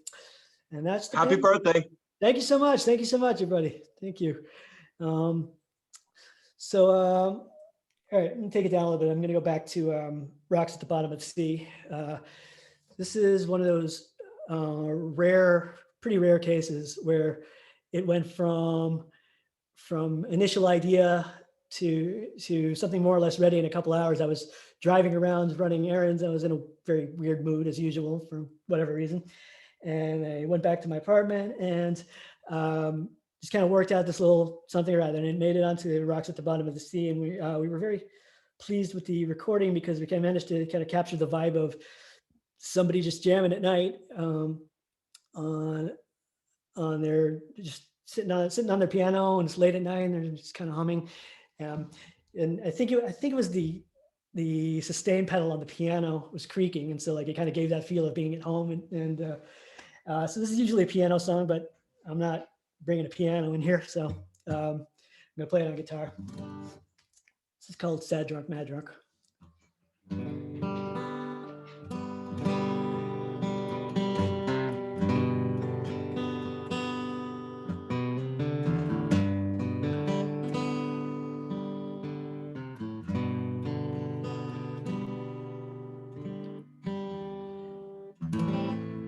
And that's the happy birthday. Thank you so much, everybody. Thank you. All right, let me take it down a little bit. I'm going to go back to Rocks at the Bottom of the Sea. This is one of those pretty rare cases where it went from initial idea to something more or less ready in a couple hours. I was driving around running errands. I was in a very weird mood as usual for whatever reason. And I went back to my apartment and just kind of worked out this little something or other, and it made it onto the Rocks at the Bottom of the Sea. And we were very pleased with the recording because we kind of managed to kind of capture the vibe of somebody just jamming at night on their, just sitting on their piano, and it's late at night and they're just kind of humming. And I think it was the sustain pedal on the piano was creaking, and so like it kind of gave that feel of being at home. And so this is usually a piano song, but I'm not bringing a piano in here, so I'm gonna play it on guitar. This is called Sad Drunk, Mad Drunk.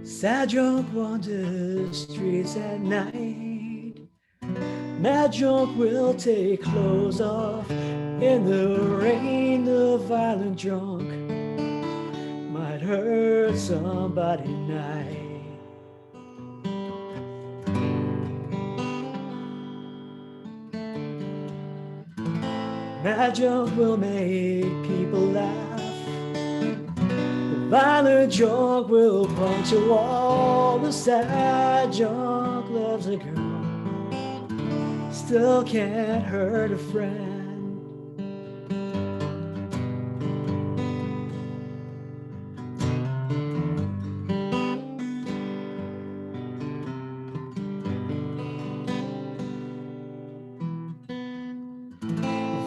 Sad drunk wander streets at night. Mad drunk will take clothes off in the rain. The violent drunk might hurt somebody tonight. sad joke will make people laugh. The violent joke will punch a wall. The sad joke loves a girl, still can't hurt a friend.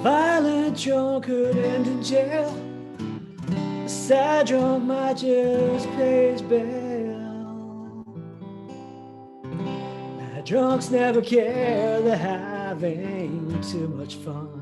Violent joke could end in jail. A sad joke might just pay his bail. Bad drunks never care, they're having too much fun.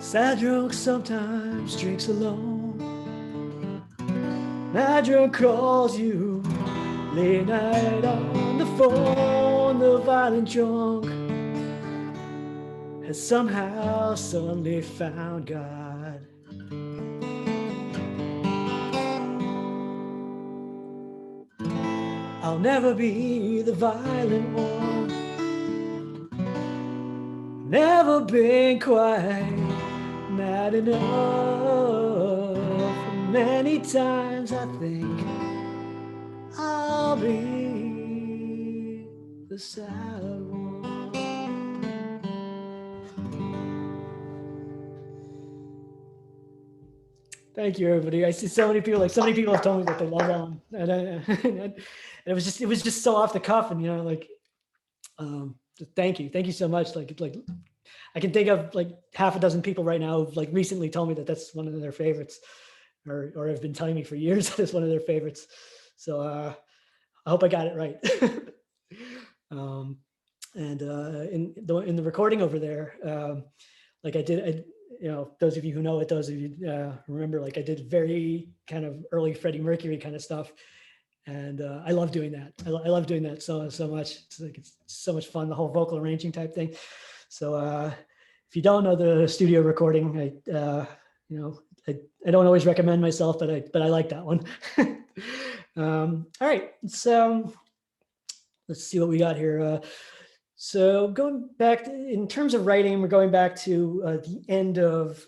Sad drunk sometimes drinks alone. Mad drunk calls you late night on the phone. The violent drunk has somehow suddenly found God. I'll never be the violent one. Never been quite mad enough. Many times I think I'll be the sad one. Thank you, everybody. I see so many people have told me that they love that one, and it was just so off the cuff, and thank you so much. Like I can think of like half a dozen people right now who've like recently told me that that's one of their favorites, or have been telling me for years that it's one of their favorites. So I hope I got it right. In the recording over there, like I did, those of you who know it, those of you remember, like I did very kind of early Freddie Mercury kind of stuff. And I love doing that. I love doing that so much. It's so much fun, the whole vocal arranging type thing. So if you don't know the studio recording, I don't always recommend myself, but I like that one. All right, so let's see what we got here. So going back in terms of writing, we're going back to the end of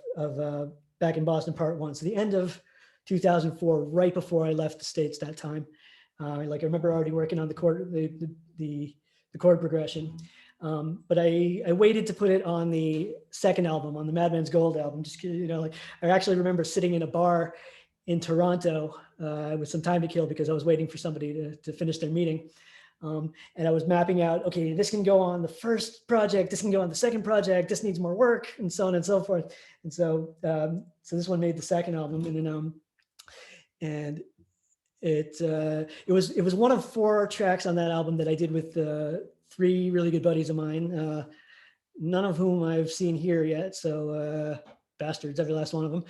Back in Boston Part 1. So the end of 2004, right before I left the States that time. I remember already working on the chord progression. But I waited to put it on the second album, on the Madman's Gold album. Just I actually remember sitting in a bar in Toronto with some time to kill because I was waiting for somebody to finish their meeting. And I was mapping out, okay, this can go on the first project, this can go on the second project, this needs more work, and so on and so forth. And so this one made the second album, and it was one of 4 tracks on that album that I did with 3 really good buddies of mine, none of whom I've seen here yet. So bastards, every last one of them.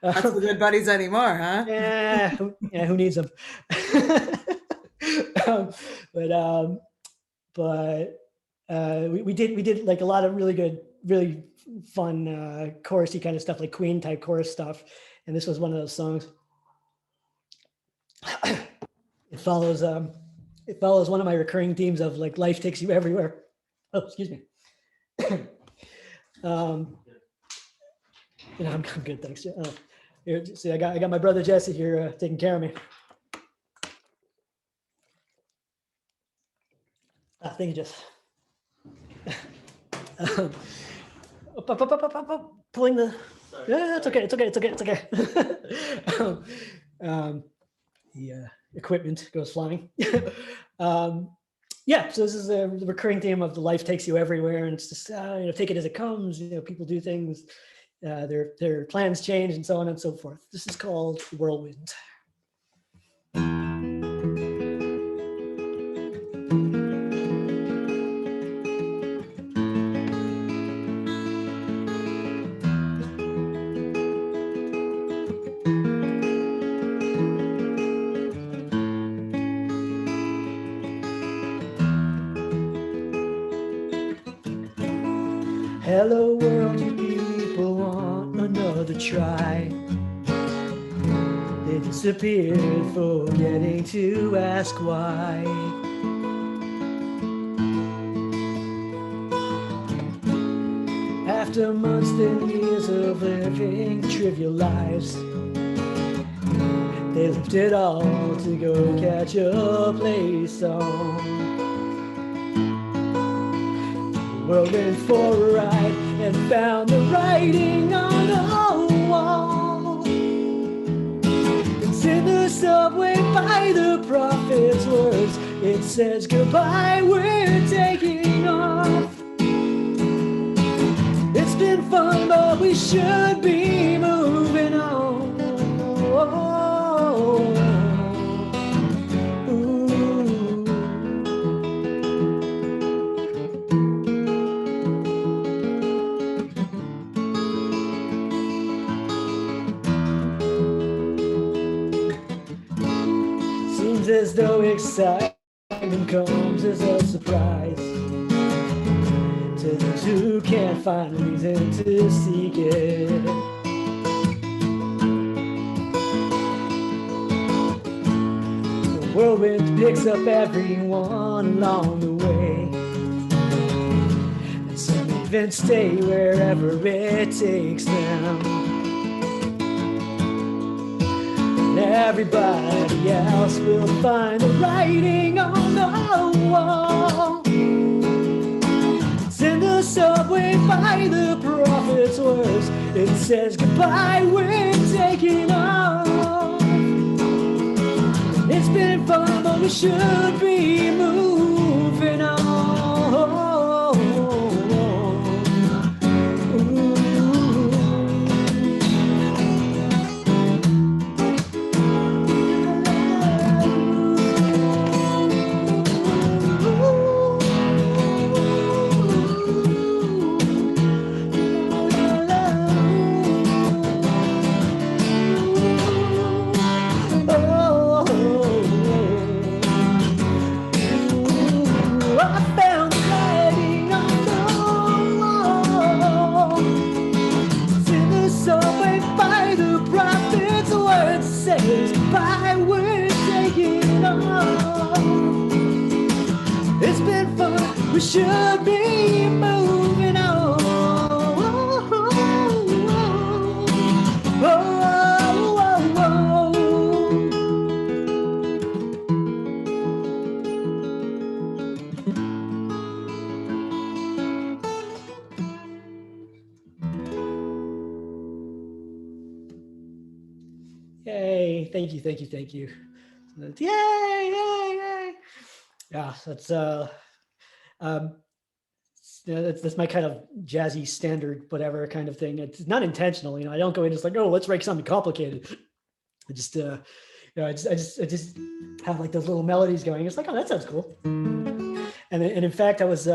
Not so good buddies anymore, huh? Yeah, who needs them? We did like a lot of really good, really fun chorusy kind of stuff, like Queen type chorus stuff, and this was one of those songs. It follows one of my recurring themes of like life takes you everywhere. Oh, excuse me. I'm good, thanks. Here, see, I got my brother Jesse here taking care of me. Thank you, Jeff. Pulling the. Yeah, it's okay. It's okay. It's okay. It's okay. The equipment goes flying. Yeah, so this is the recurring theme of the life takes you everywhere, and it's just take it as it comes. People do things, their plans change, and so on and so forth. This is called Whirlwind. Hello world, you people want another try. They disappeared, forgetting to ask why. After months and years of living trivial lives, they left it all to go catch a play song. Whirlwind for a ride and found the writing on the wall. It's in the subway by the prophet's words. It says goodbye, we're taking off. It's been fun, but we should be moving on. As though excitement comes as a surprise to those who can't find a reason to seek it. The whirlwind picks up everyone along the way, and some even stay wherever it takes them. Everybody else will find the writing on the wall. It's in the subway by the prophet's words. It says goodbye, we're taking off. It's been fun, but we should be moving on. We should be moving on. Yay, thank you, thank you, thank you. Yay, yay, yay. Yeah, that's that's my kind of jazzy standard, whatever kind of thing. It's not intentional, I don't go in just like, oh, let's write something complicated. I just, I just have like those little melodies going. It's like, oh, that sounds cool. And in fact, I was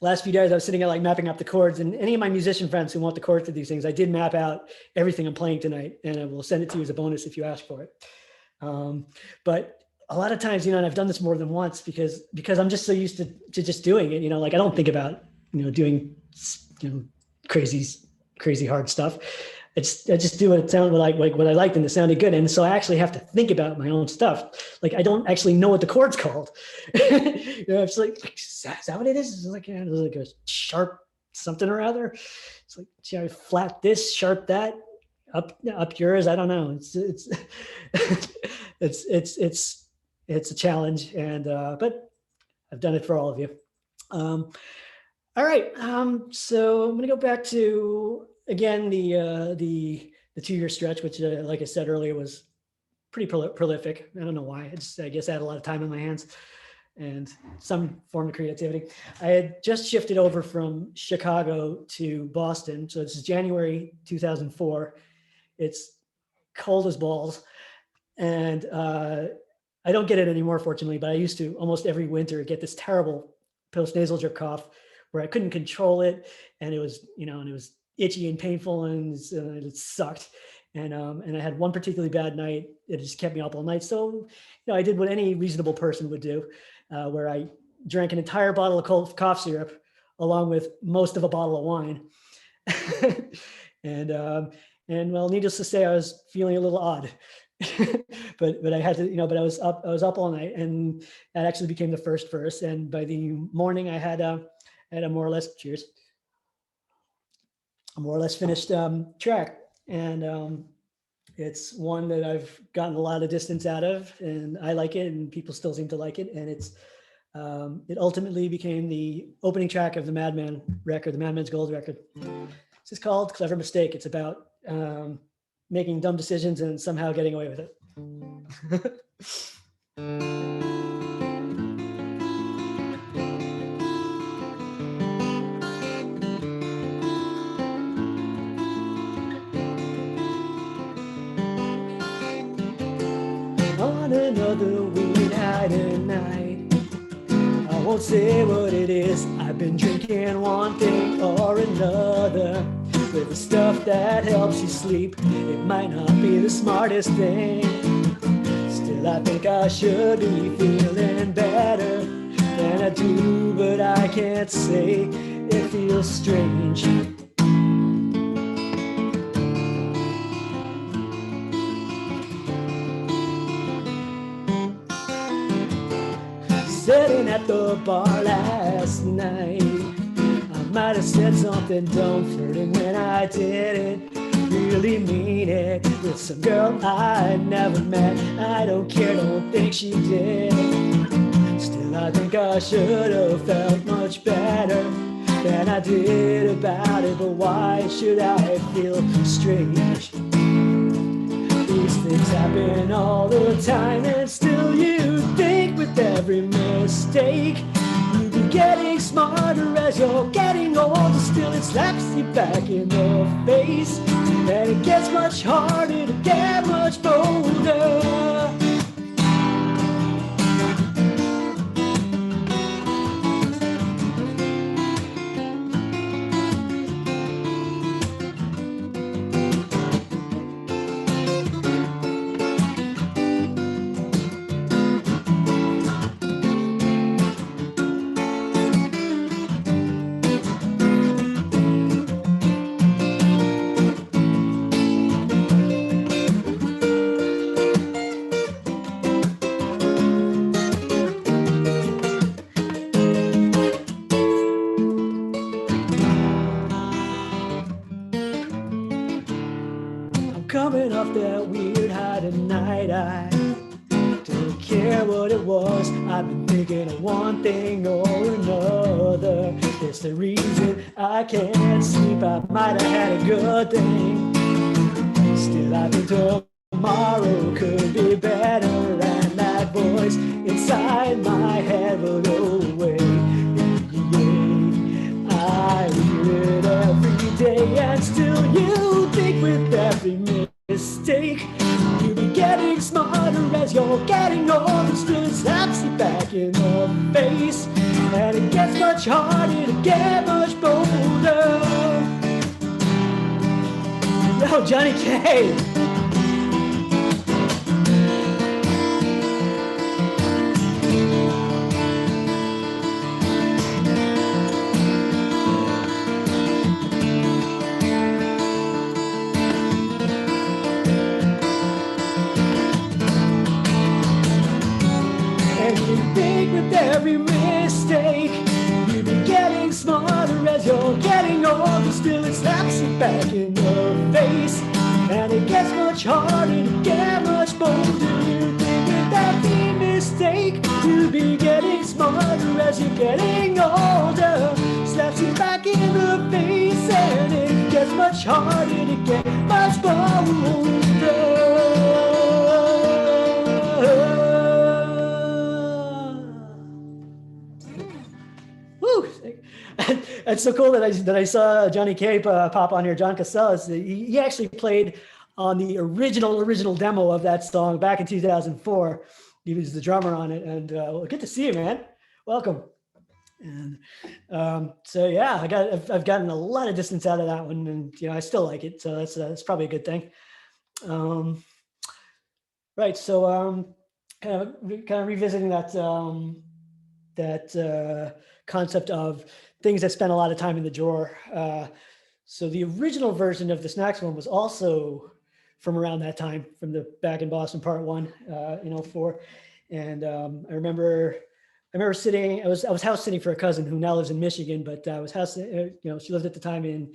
last few days I was sitting there like mapping out the chords, and any of my musician friends who want the chords to these things, I did map out everything I'm playing tonight, and I will send it to you as a bonus if you ask for it. But a lot of times, and I've done this more than once because I'm just so used to just doing it, like I don't think about, doing, crazy hard stuff. I just do what it sounded like what I liked, and it sounded good. And so I actually have to think about my own stuff. Like I don't actually know what the chord's called. It's like, is that what it is? It's like, it's like a sharp something or other. It's like, flat this, sharp that, up yours. I don't know. It's a challenge, and but I've done it for all of you. All right, so I'm gonna go back to, again, the 2-year stretch, which like I said earlier, was pretty prolific. I don't know why, I guess I had a lot of time on my hands and some form of creativity. I had just shifted over from Chicago to Boston. So this is January 2004. It's cold as balls. And I don't get it anymore, fortunately, but I used to almost every winter get this terrible post-nasal drip cough where I couldn't control it. And it was, and it was itchy and painful, and it sucked. And I had one particularly bad night. It just kept me up all night. So, I did what any reasonable person would do, where I drank an entire bottle of cold cough syrup along with most of a bottle of wine. and well, needless to say, I was feeling a little odd, but I had to, but I was up all night, and that actually became the first verse. And by the morning I had a more or less, cheers, a more or less finished track. And it's one that I've gotten a lot of distance out of, and I like it, and people still seem to like it. And it ultimately became the opening track of the Madman record, the Madman's Gold record. This is called Clever Mistake. It's about making dumb decisions and somehow getting away with it. On another weird night and night, I won't say what it is. I've been drinking one thing or another with the stuff that helps you sleep. It might not be the smartest thing, still I think I should be feeling better than I do, but I can't say. It feels strange. Sitting at the bar last night, I might have said something dumb, flirting when I didn't really mean it, with some girl I never met. I don't care, don't think she did. Still I think I should have felt much better than I did about it. But why should I feel strange? These things happen all the time, and still you think with every mistake you'll be getting smarter as you're getting older. Still it slaps you back in the face, and it gets much harder to get much bolder. Coming off that weird high tonight, I don't care what it was. I've been thinking of one thing or another. It's the reason I can't sleep. I might have had a good thing, still I think tomorrow could be better. And that voice inside my head will go away. I hear it every day, and still you think with every mistake you'll be getting smarter as you're getting older. Still it slaps you back in the face, and it gets much harder to get much bolder. Yo, Johnny K. With every mistake you'll be getting smarter as you're getting older. Still it slaps you back in the face, and it gets much harder to get much bolder. You think with every mistake you'll be getting smarter as as you're getting older slaps you back in the face, and it gets much harder to get much bolder. Woo! And it's so cool that I saw Johnny Cape pop on here. John Casellas. He actually played on the original demo of that song back in 2004. He was the drummer on it, and good to see you, man. Welcome. And so yeah, I've gotten a lot of distance out of that one, and I still like it, so that's probably a good thing. Right. So kind of revisiting that concept of things that spend a lot of time in the drawer. So the original version of the Snacks one was also from around that time, from the Back in Boston Part 1 in 04. And I remember sitting, I was house sitting for a cousin who now lives in Michigan, but I was she lived at the time in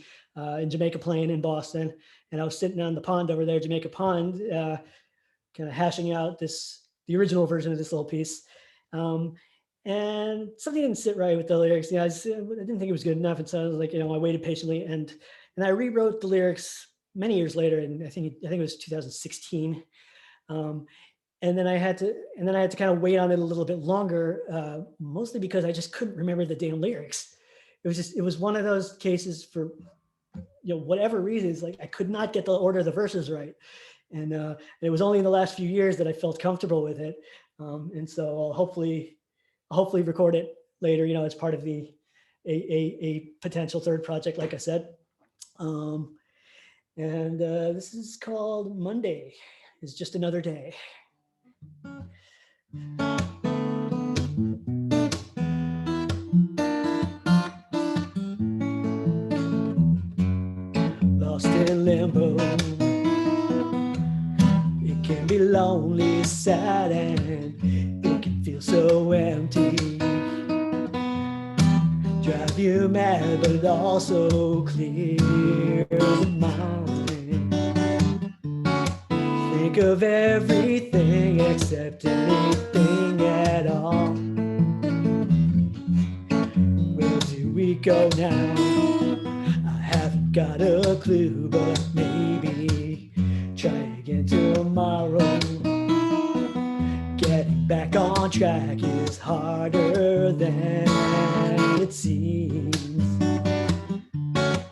Jamaica Plain in Boston. And I was sitting on the pond over there, Jamaica Pond, kind of hashing out the original version of this little piece. And something didn't sit right with the lyrics. I didn't think it was good enough. And so I was like, I waited patiently, and I rewrote the lyrics many years later, and I think it was 2016. And then I had to kind of wait on it a little bit longer, mostly because I just couldn't remember the damn lyrics. It was one of those cases for whatever reasons, like I could not get the order of the verses right. And it was only in the last few years that I felt comfortable with it. And so I'll hopefully record it later, as part of a potential third project, like I said. And this is called Monday is Just Another Day. Lost in limbo, it can be lonely, sad, and it can feel so empty. Drive you mad, but also clear the mind. Think of everything except anything at all. Where do we go now? I haven't got a clue, but maybe try again tomorrow. Getting back on track is harder than it seems.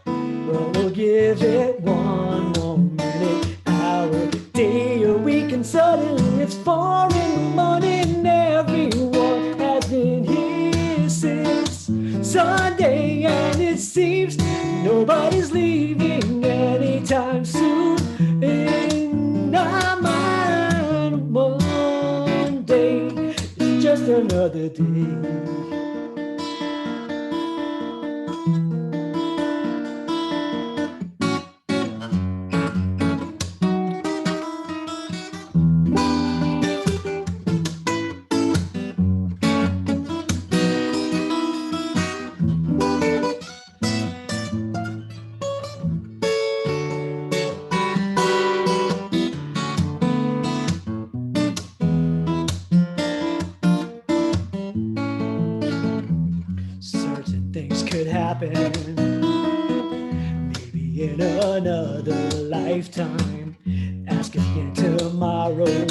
Well, we'll give it one more minute, hour, day, a week, and suddenly it's 4 in the morning. Everyone has been here since Sunday, and it seems nobody's leaving anytime soon. In our mind, Monday is just another day. Maybe in another lifetime. Ask again tomorrow.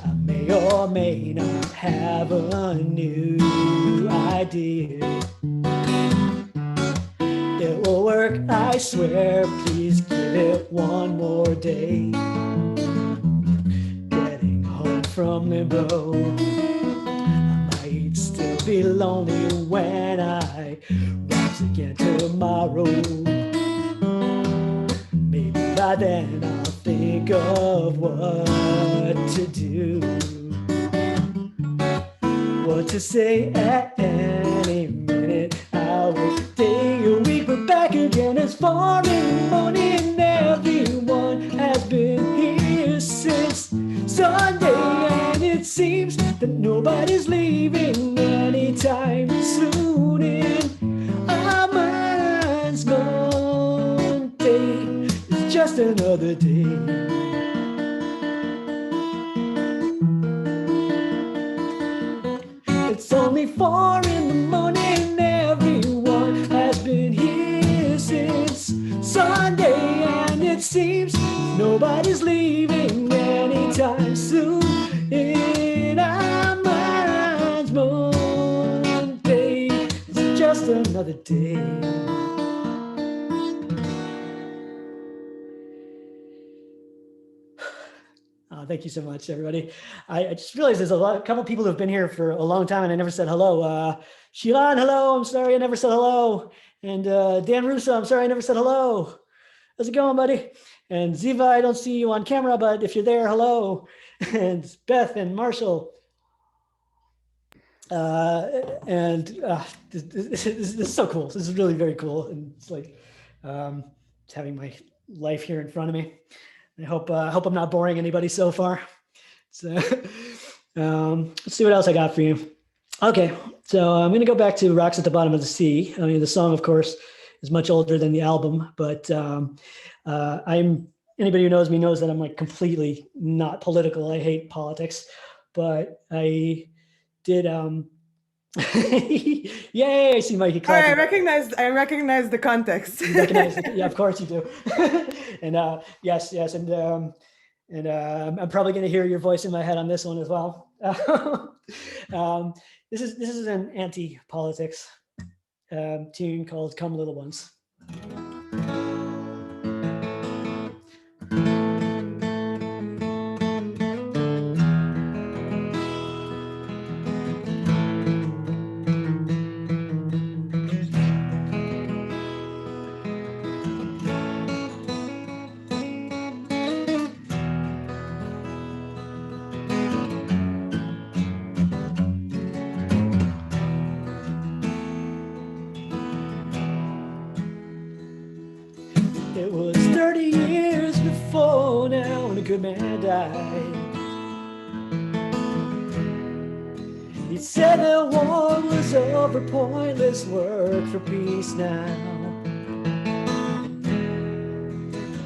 I may or may not have a new idea. It will work, I swear. Please give it one more day. Getting home from limbo, still be lonely when I rise again tomorrow. Maybe by then I'll think of what to do, what to say at any minute, hour, day, a week. We're back again. It's 4 in the morning. Everyone has been here since Sunday, and it seems that nobody's leaving anytime soon. In our minds, Monday is just another day. It's only 4 in the morning. Everyone has been here since Sunday, and it seems nobody's leaving anytime soon. In our minds, Monday is just another day. Thank you so much, everybody. I just realized there's a couple people who've been here for a long time and I never said hello. Shilan, hello. I'm sorry I never said hello. And Dan Russo, I'm sorry I never said hello. How's it going, buddy? And Ziva, I don't see you on camera, but if you're there, hello. And Beth and Marshall. This is so cool. This is really very cool. And it's like just having my life here in front of me. I hope I'm not boring anybody so far. So let's see what else I got for you. Okay, so I'm going to go back to Rocks at the Bottom of the Sea. I mean, the song, of course, is much older than the album, but anybody who knows me knows that I'm like completely not political. I hate politics, but I did. Yay! I see Mikey clapping. I recognize the context. You recognize it? Yeah, of course you do. And yes, and I'm probably going to hear your voice in my head on this one as well. This is an anti-politics tune called "Come Little Ones." It was 30 years before now when a good man died. He said the war was over, pointless work for peace now.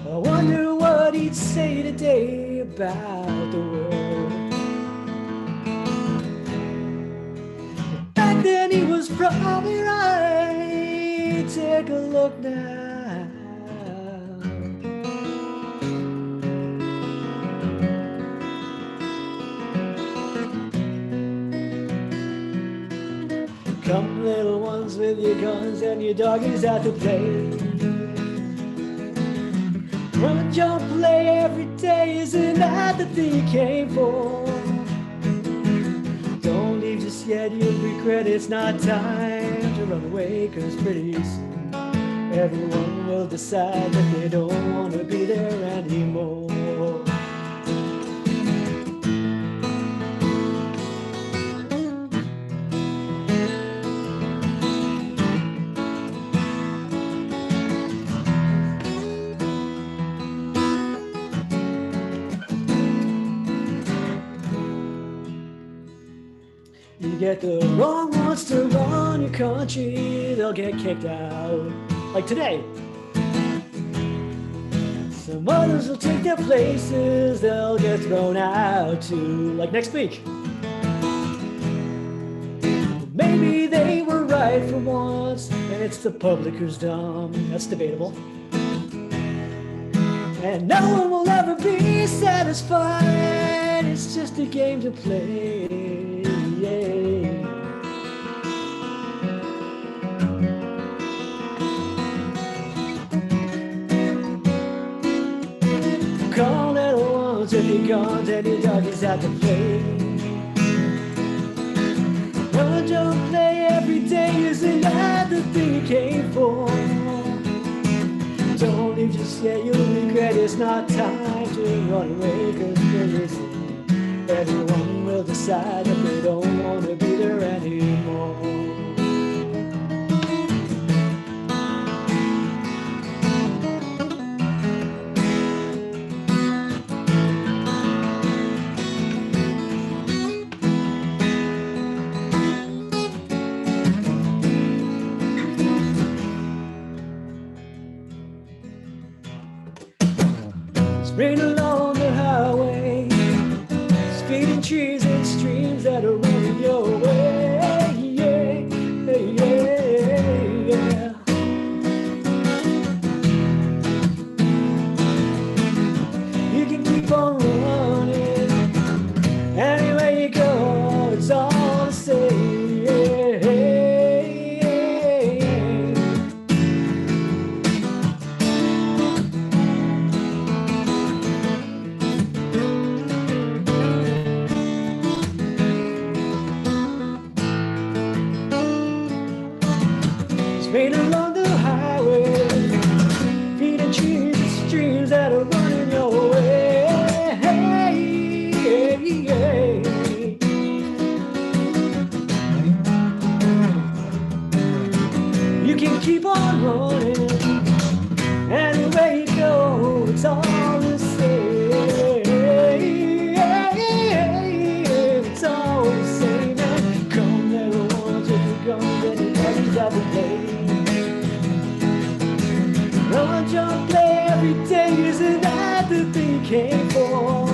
I wonder what he'd say today about the world. Back then he was probably right. Take a look now. Come little ones with your guns and your doggies out to play. Run, jump, play every day, isn't that the thing you came for? Don't leave just yet, you'll regret it's not time to run away, cause pretty soon everyone will decide that they don't want to be there anymore. You get the wrong ones to run your country, they'll get kicked out, like today. Some others will take their places, they'll get thrown out too, like next week. Maybe they were right for once, and it's the public who's dumb, that's debatable. And no one will ever be satisfied, it's just a game to play. Call little ones with your guns and your doggies out to play. Run, jump, play every day, isn't that the thing you came for? Don't leave just yet, you'll regret it's not time to run away, cause pretty soon everyone will decide that they don't want to be there anymore. Rain along the highway, speeding trees and streams that are running your way. made along the highway, feeding trees and streams that are running your way. You can keep on running, anywhere you go, it's all the same. It's all the same. And come little ones with the guns and the daddies out the play. Run, jump, play every day, isn't that the thing you came for?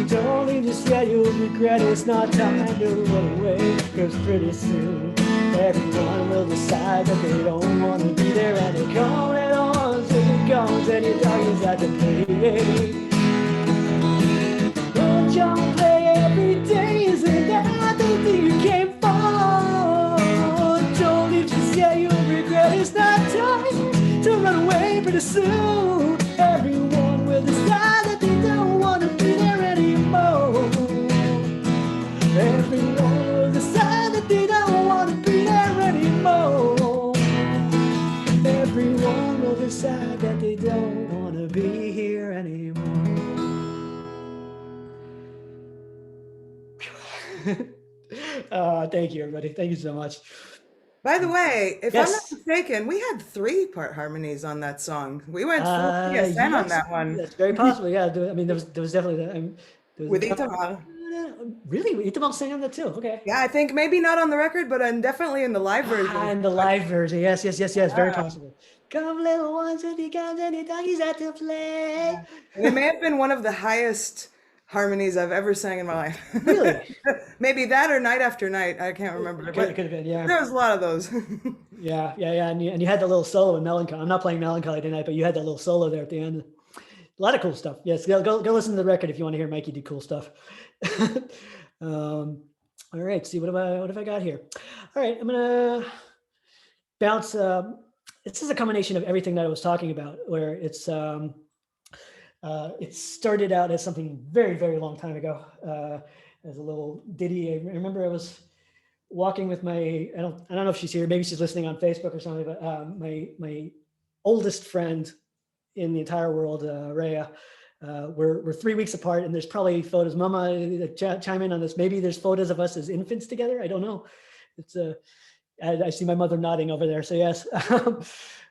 Don't leave just yet, you'll regret it. It's not time to run away, cause pretty soon everyone will decide that they don't want to be there, and they're coming on with the guns and your doggies at the play. Don't jump, play every day, isn't that the thing you came for? Don't leave just yet, you'll regret it. It's not time to run away. Pretty soon everyone will decide that they don't want to be there anymore. Everyone will decide that they don't want to be there anymore. Everyone will decide that they don't want to be here anymore. Thank you, everybody. Thank you so much. By the way, if Yes. I'm not mistaken, we had 3-part harmonies on that song. We went full PSN on Yes, that one. That's very possible. Yeah, I mean, there was definitely that. There was With a drum- Itamar. Really, Itamar sang on that too. Okay. Yeah, I think maybe not on the record, but definitely in the live version. And the live version, yes, very Yeah. possible. Come little ones with the guns and the doggies at the play. And it may have been one of the highest harmonies I've ever sang in my life. Really? Maybe that or Night After Night. I can't remember. It But could have been, yeah. there was a lot of those. Yeah, and you had the little solo in Melancholy. I'm not playing Melancholy tonight, but you had that little solo there at the end. A lot of cool stuff. Yes, go listen to the record if you want to hear Mikey do cool stuff. All right, see what have I got here? All right, I'm gonna bounce. This is a combination of everything that I was talking about, where it started out as something very, very long time ago, as a little ditty. I remember I was walking with my, I don't know if she's here, maybe she's listening on Facebook or something, but my oldest friend in the entire world, Rhea. We're 3 weeks apart, and there's probably photos. Mama, chime in on this. Maybe there's photos of us as infants together. I don't know. It's I see my mother nodding over there. So yes.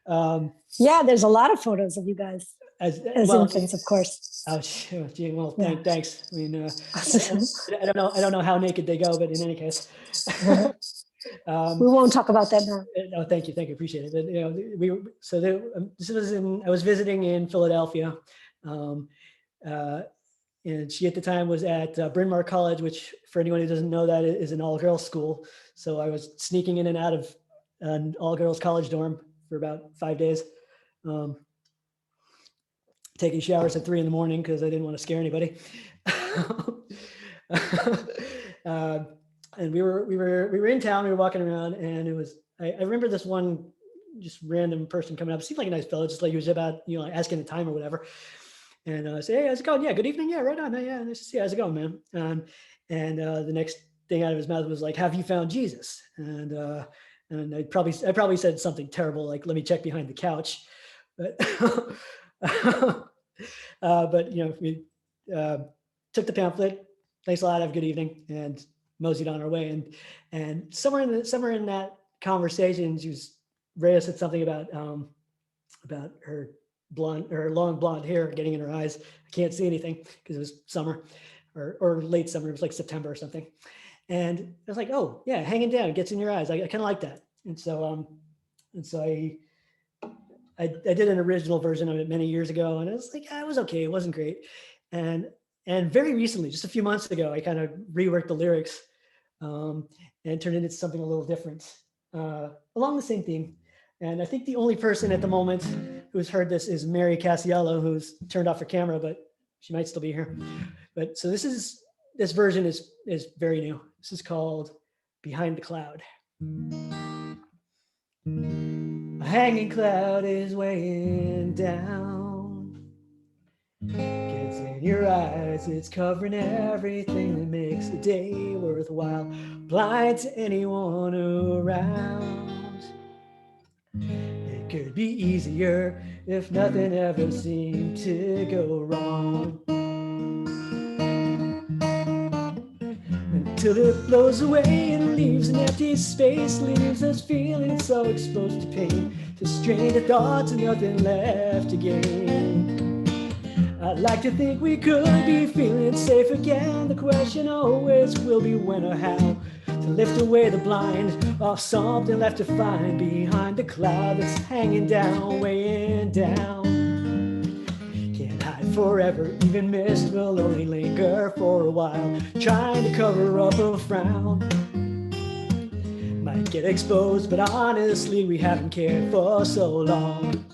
Yeah, there's a lot of photos of you guys as well, infants, of course. Oh, gee, well, Yeah. Thanks. I mean, I don't know how naked they go, but in any case. We won't talk about that now. No, thank you, appreciate it. But, this was I was visiting in Philadelphia, and she at the time was at Bryn Mawr College, which for anyone who doesn't know, that is an all-girls school. So I was sneaking in and out of an all-girls college dorm for about 5 days, taking showers at 3 a.m. because I didn't want to scare anybody. And we were in town. We were walking around, and it was. I remember this one just random person coming up. Seemed like a nice fellow, just like he was about like asking the time or whatever. And I said, "Hey, how's it going? Yeah, good evening. Yeah, right on. Yeah, nice to see you. How's it going, man?" And the next thing out of his mouth was like, "Have you found Jesus?" And I probably said something terrible like, "Let me check behind the couch," but but we took the pamphlet. Thanks a lot. Have a good evening, and moseyed on our way. And somewhere in that conversation, Rhea said something about her long blonde hair getting in her eyes. I can't see anything because it was summer or late summer. It was like September or something. And I was like, oh yeah, hanging down, gets in your eyes. I kind of like that. And so I did an original version of it many years ago, and it was like, it was okay. It wasn't great. And very recently, just a few months ago, I kind of reworked the lyrics and turned it into something a little different, along the same theme. And I think the only person at the moment who's heard this is Mary Casiello, who's turned off her camera, but she might still be here. But so this version is very new. This is called Behind the Cloud. A hanging cloud is weighing down. Gets in your eyes, it's covering everything that makes the day worthwhile. Blind to anyone around. It could be easier if nothing ever seemed to go wrong. Until it blows away and leaves an empty space, leaves us feeling so exposed to pain, to strained thoughts and nothing left to gain. I'd like to think we could be feeling safe again. The question always will be when or how, to lift away the blind off something left to find behind the cloud that's hanging down, weighing down. Can't hide forever, even mist will only linger for a while, trying to cover up a frown. Might get exposed, but honestly we haven't cared for so long.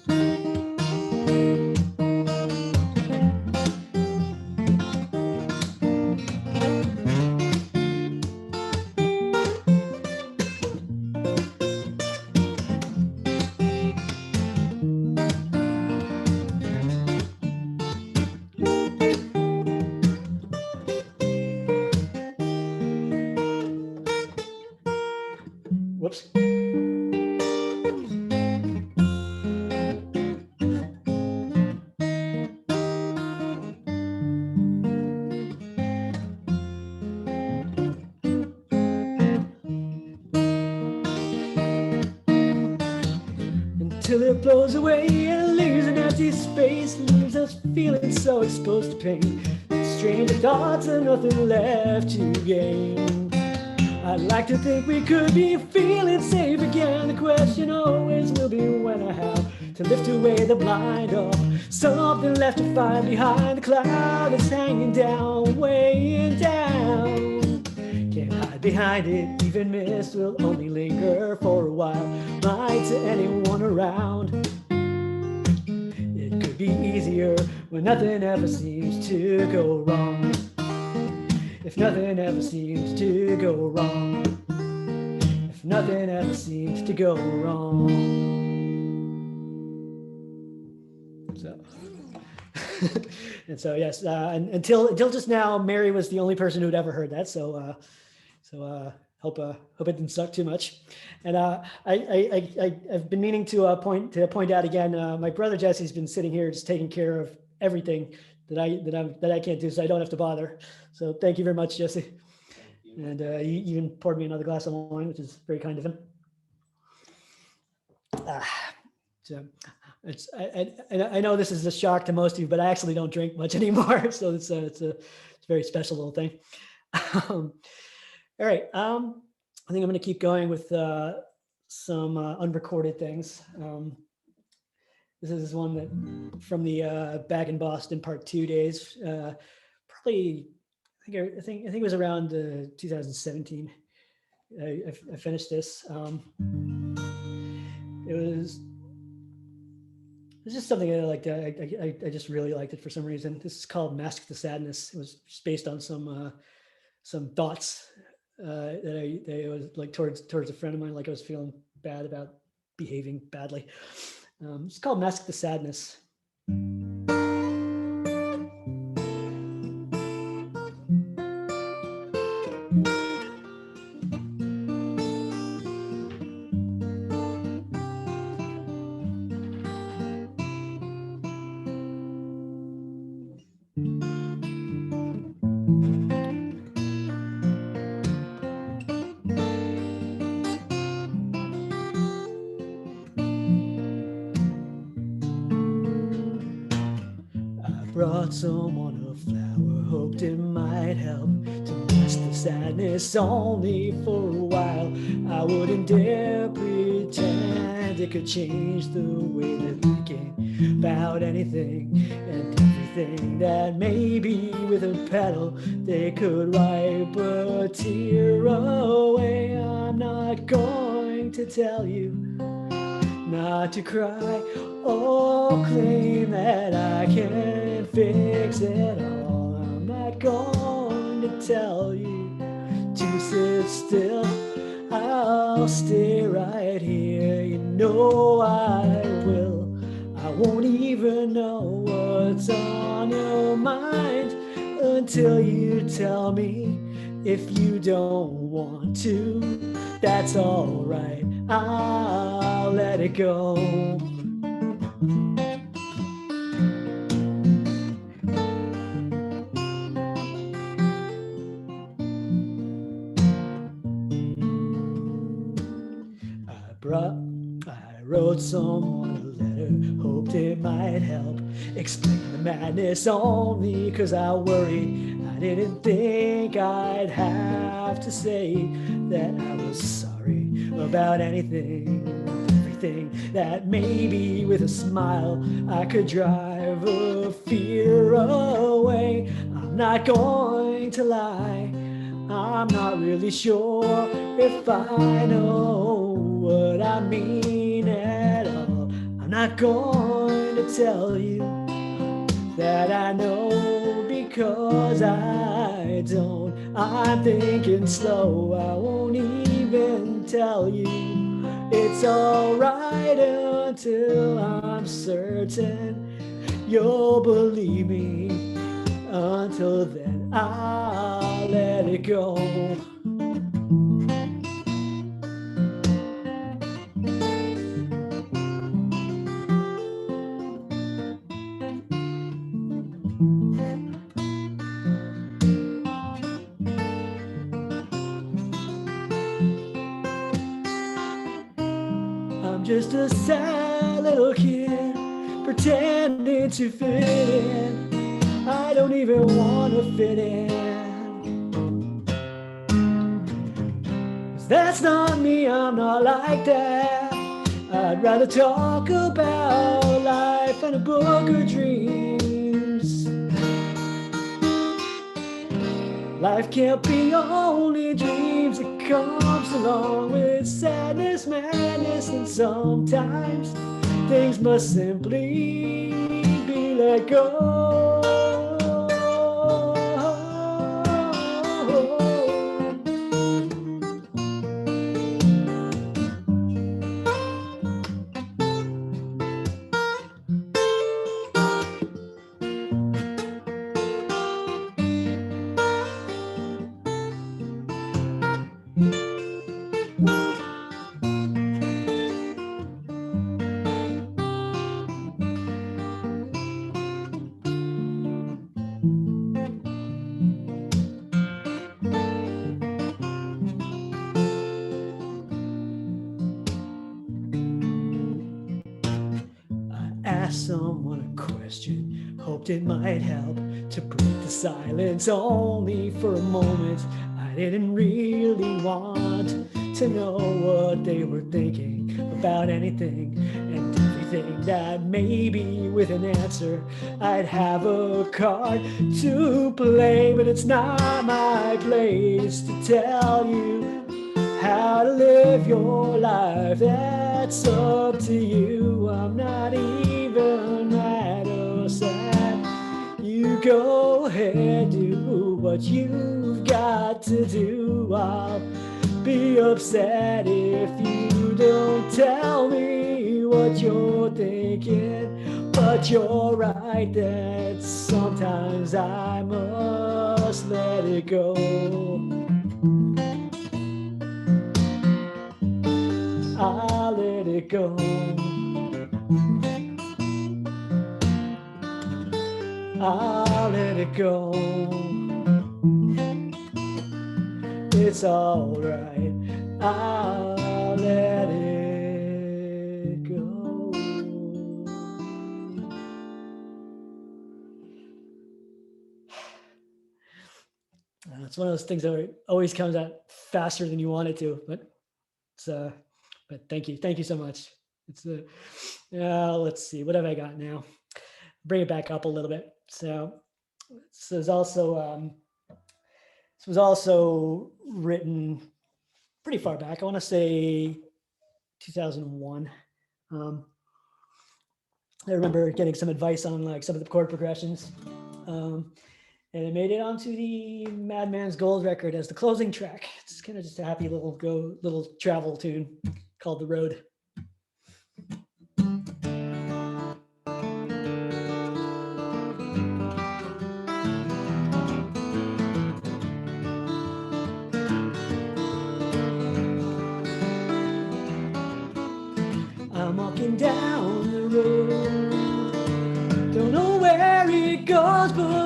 Whoops. Until it blows away and leaves an empty space, leaves us feeling so exposed to pain, strange thoughts and nothing left to gain. I'd like to think we could be feeling safe again. The question always will be when or how, to lift away the blind off something left to find behind the cloud that's hanging down, weighing down. Can't hide behind it, even mist will only linger for a while, blind to anyone around. It could be easier when nothing ever seems to go wrong. If nothing ever seems to go wrong. If nothing ever seems to go wrong. So, and so yes, until just now, Mary was the only person who'd ever heard that. So hope it didn't suck too much. And I've been meaning to point out again. My brother Jesse's been sitting here just taking care of everything that I can't do, so I don't have to bother. So thank you very much, Jesse. And he even poured me another glass of wine, which is very kind of him. So I know this is a shock to most of you, but I actually don't drink much anymore, so it's a very special little thing. All right, I think I'm going to keep going with some unrecorded things. This is one that from the Back in Boston Part 2 days. Probably, I think it was around 2017. I finished this. It was just something I liked. I just really liked it for some reason. This is called Mask the Sadness. It was just based on some thoughts that I was like towards a friend of mine. Like I was feeling bad about behaving badly. It's called Mask the Sadness. Brought someone a flower, hoped it might help to mask the sadness only for a while. I wouldn't dare pretend it could change the way they're thinking about anything and everything, that maybe with a petal they could wipe a tear away. I'm not going to tell you not to cry or claim that I can fix it all. I'm not going to tell you to sit still. I'll stay right here. You know I will. I won't even know what's on your mind until you tell me. If you don't want to, that's all right. I'll let it go. I wrote someone a letter, hoped it might help explain the madness only, 'cause I worried I didn't think I'd have to say that I was sorry about anything, everything, that maybe with a smile I could drive a fear away. I'm not going to lie, I'm not really sure if I know what I mean at all. I'm not going to tell you that I know, because I don't. I'm thinking slow, I won't even tell you. It's alright until I'm certain you'll believe me. Until then, I'll let it go. I'm just a sad little kid pretending to fit in. I don't even want to fit in. 'Cause that's not me, I'm not like that. I'd rather talk about life and a book of dreams. Life can't be only dreams, it comes along with sadness, madness, and sometimes things must simply be let go. Asked someone a question, hoped it might help to break the silence only for a moment. I didn't really want to know what they were thinking about anything and everything, that maybe with an answer I'd have a card to play. But it's not my place to tell you how to live your life, that's up to you. I'm not even mad or sad. You go ahead, do what you've got to do. I'll be upset if you don't tell me what you're thinking. But you're right that sometimes I must let it go. I'll let it go. I'll let it go. It's all right. I'll let it go. It's one of those things that always comes out faster than you want it to, but it's but thank you so much. It's let's see, what have I got now? Bring it back up a little bit. So this was also written pretty far back. I want to say 2001. I remember getting some advice on like some of the chord progressions, and it made it onto the Madman's Gold record as the closing track. It's kind of just a happy little travel tune called The Road.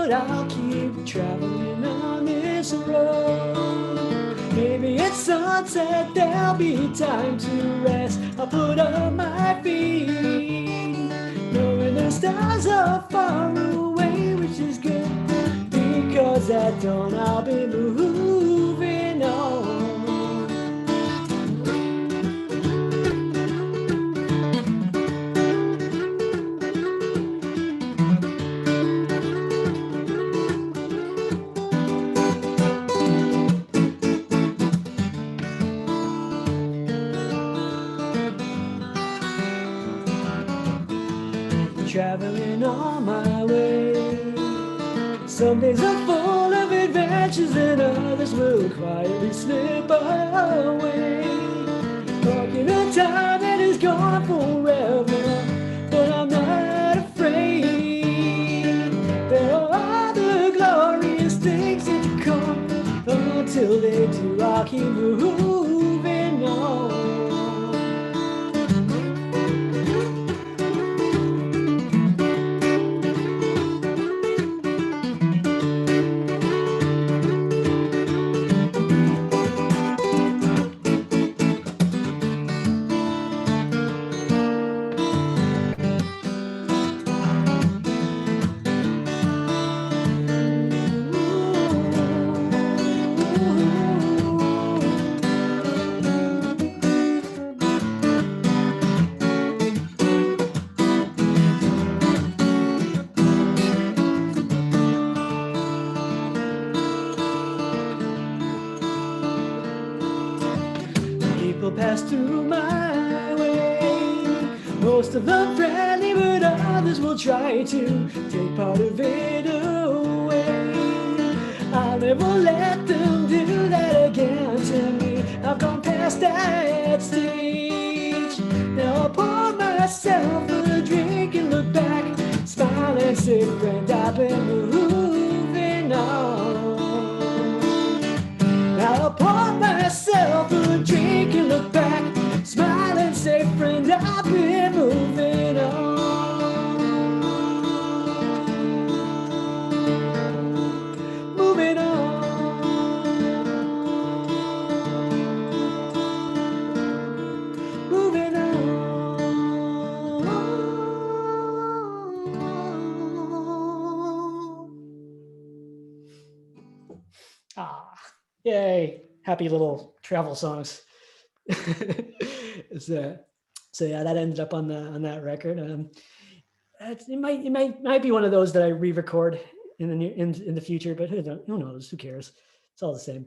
but I'll keep traveling on this road. Maybe at sunset there'll be time to rest. I'll put up my feet, knowing the stars are far away, which is good, because at dawn I'll be moving on. Traveling on my way. Some days are full of adventures and others will quietly slip away. Walking a time that is gone forever, but I'm not afraid. There are other glorious things that come. Until they do, I'll keep moving on. Pass through my way. Most of them friendly, but others will try to take part of it away. I'll never let them do that again to me. I've gone past that stage. Now I'll pour myself a drink and look back, smile and say, friend, I've been moving on. Now I'll pour myself a drink and look back, smile and say, friend, I've been moving on. Moving on. Moving on. Ah, yay. Happy little travel songs. So yeah, that ended up on that record. It might be one of those that I re-record in the future, but who knows? Who cares? It's all the same.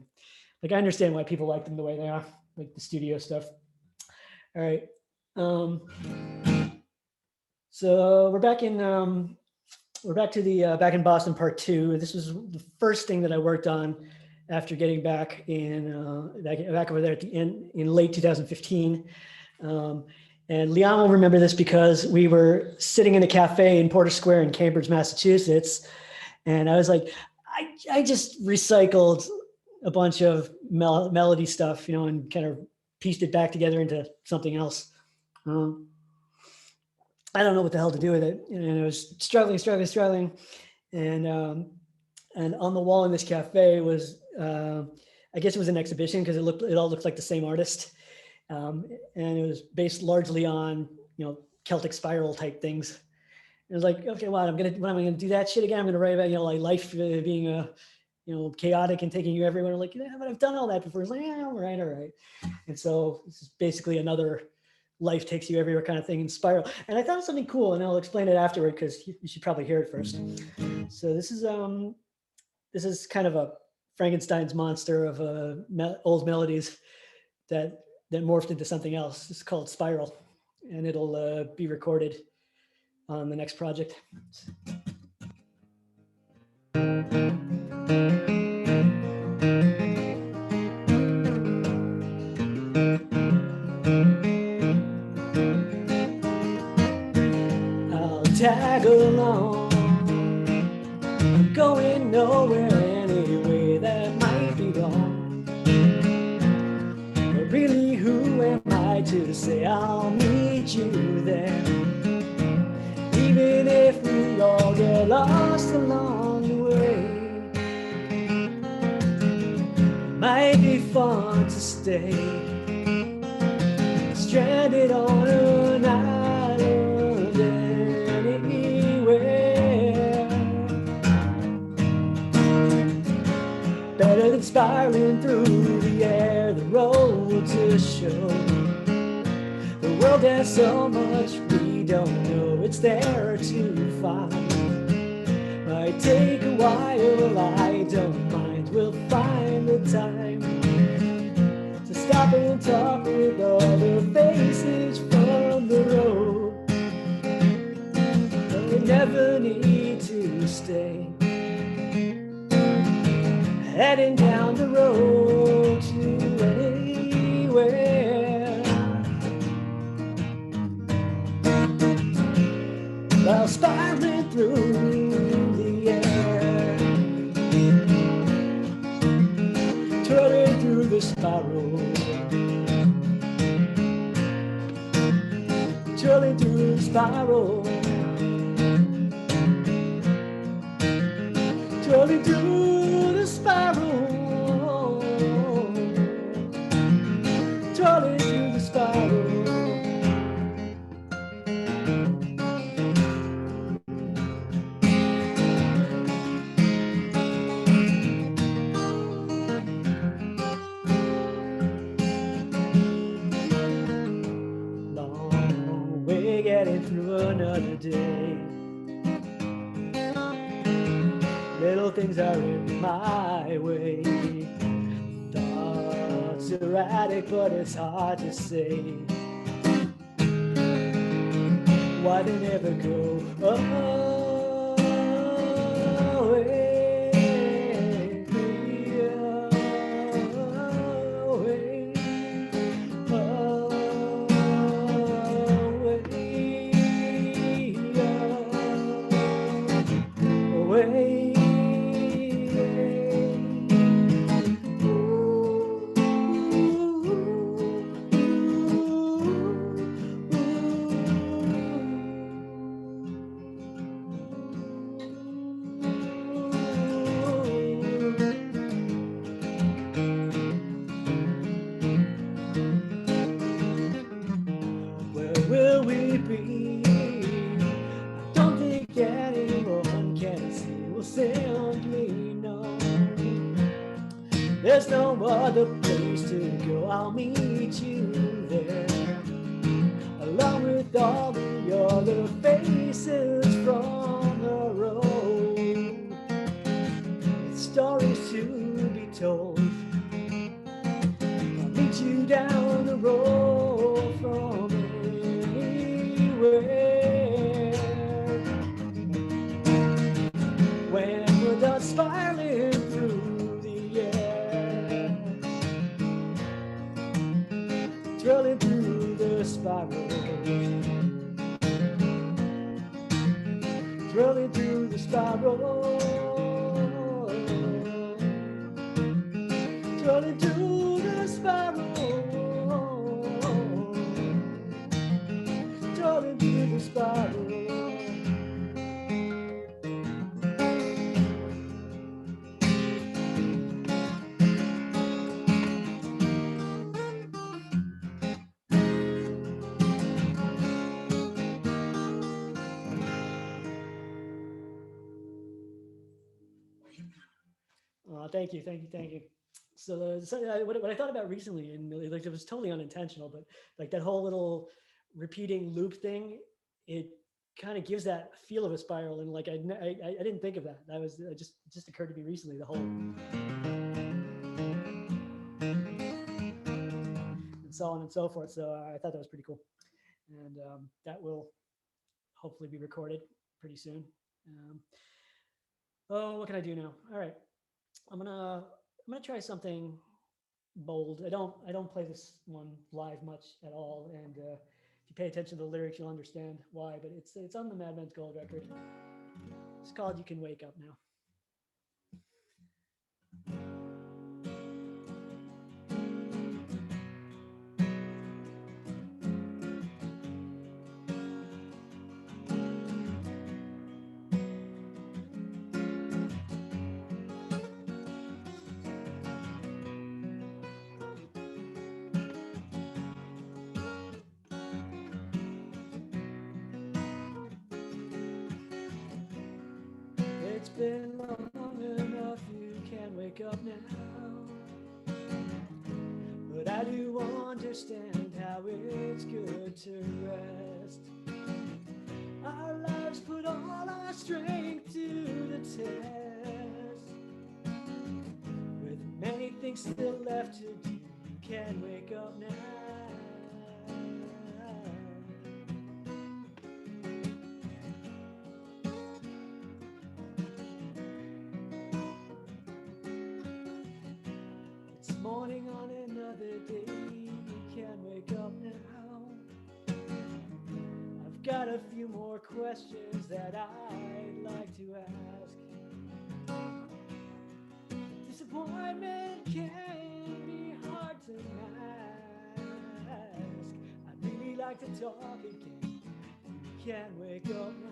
Like, I understand why people like them the way they are, like the studio stuff. All right. So we're back in back in Boston part 2. This was the first thing that I worked on after getting back back over there at the end in late 2015. And Leon will remember this because we were sitting in a cafe in Porter Square in Cambridge, Massachusetts. And I was like, I just recycled a bunch of melody stuff, and kind of pieced it back together into something else. I don't know what the hell to do with it. And I was struggling. And on the wall in this cafe was, I guess it was an exhibition because it all looked like the same artist. And it was based largely on, Celtic spiral type things. It was like, okay, what am I gonna do that shit again? I'm gonna write about, like life being chaotic and taking you everywhere. Like, yeah, but I've done all that before. It's like, yeah, all right. And so this is basically another life takes you everywhere kind of thing in spiral. And I thought it was something cool, and I'll explain it afterward because you should probably hear it first. So this is kind of a Frankenstein's monster of old melodies that morphed into something else. It's called Spiral, and it'll be recorded on the next project. I'll tag along, going nowhere anyway, that might be wrong. But really, who am I to say I'll meet you there? Even if we all get lost along the way. fun to stay stranded on an island anywhere. Better than spiraling through the air, the road to show. The world has so much we don't know, it's there to find. Might take a while, I don't mind, we'll find the time to stop and talk with all the faces from the road. But we never need to stay heading down the road to anywhere. While spiraling through the air, twirling through the spiral, twirling through the spiral, twirling through the spiral, twirling through the spiral. Long way getting through another day. Little things are in my way. Thoughts erratic, but it's hard to say why they never go away. Where will we be? I don't think anyone can see. We'll simply know there's no other place to go. I'll meet you there, along with all the other faces from the road. Stories to be told. I'll meet you down the road from anywhere. When we're done spiraling through the air, twirling through the spiral, twirling through the spiral, twirling through the spiral, twirling through the spiral. Thank you, thank you, thank you. So, what I thought about recently, and like it was totally unintentional, but like that whole little repeating loop thing, it kind of gives that feel of a spiral, and like I didn't think of that. That was it just occurred to me recently. The whole and so on and so forth. So I thought that was pretty cool, and that will hopefully be recorded pretty soon. Oh, what can I do now? All right. I'm gonna try something bold. I don't play this one live much at all, and if you pay attention to the lyrics, you'll understand why. But it's on the Madman's Gold record. It's called "You Can Wake Up Now." up now. But I do understand how it's good to rest. Our lives put all our strength to the test. With many things still left to do, you can wake up now. It's morning on another day, you can wake up now. I've got a few more questions that I'd like to ask. Disappointment can be hard to mask. I'd really like to talk again. You can wake up now.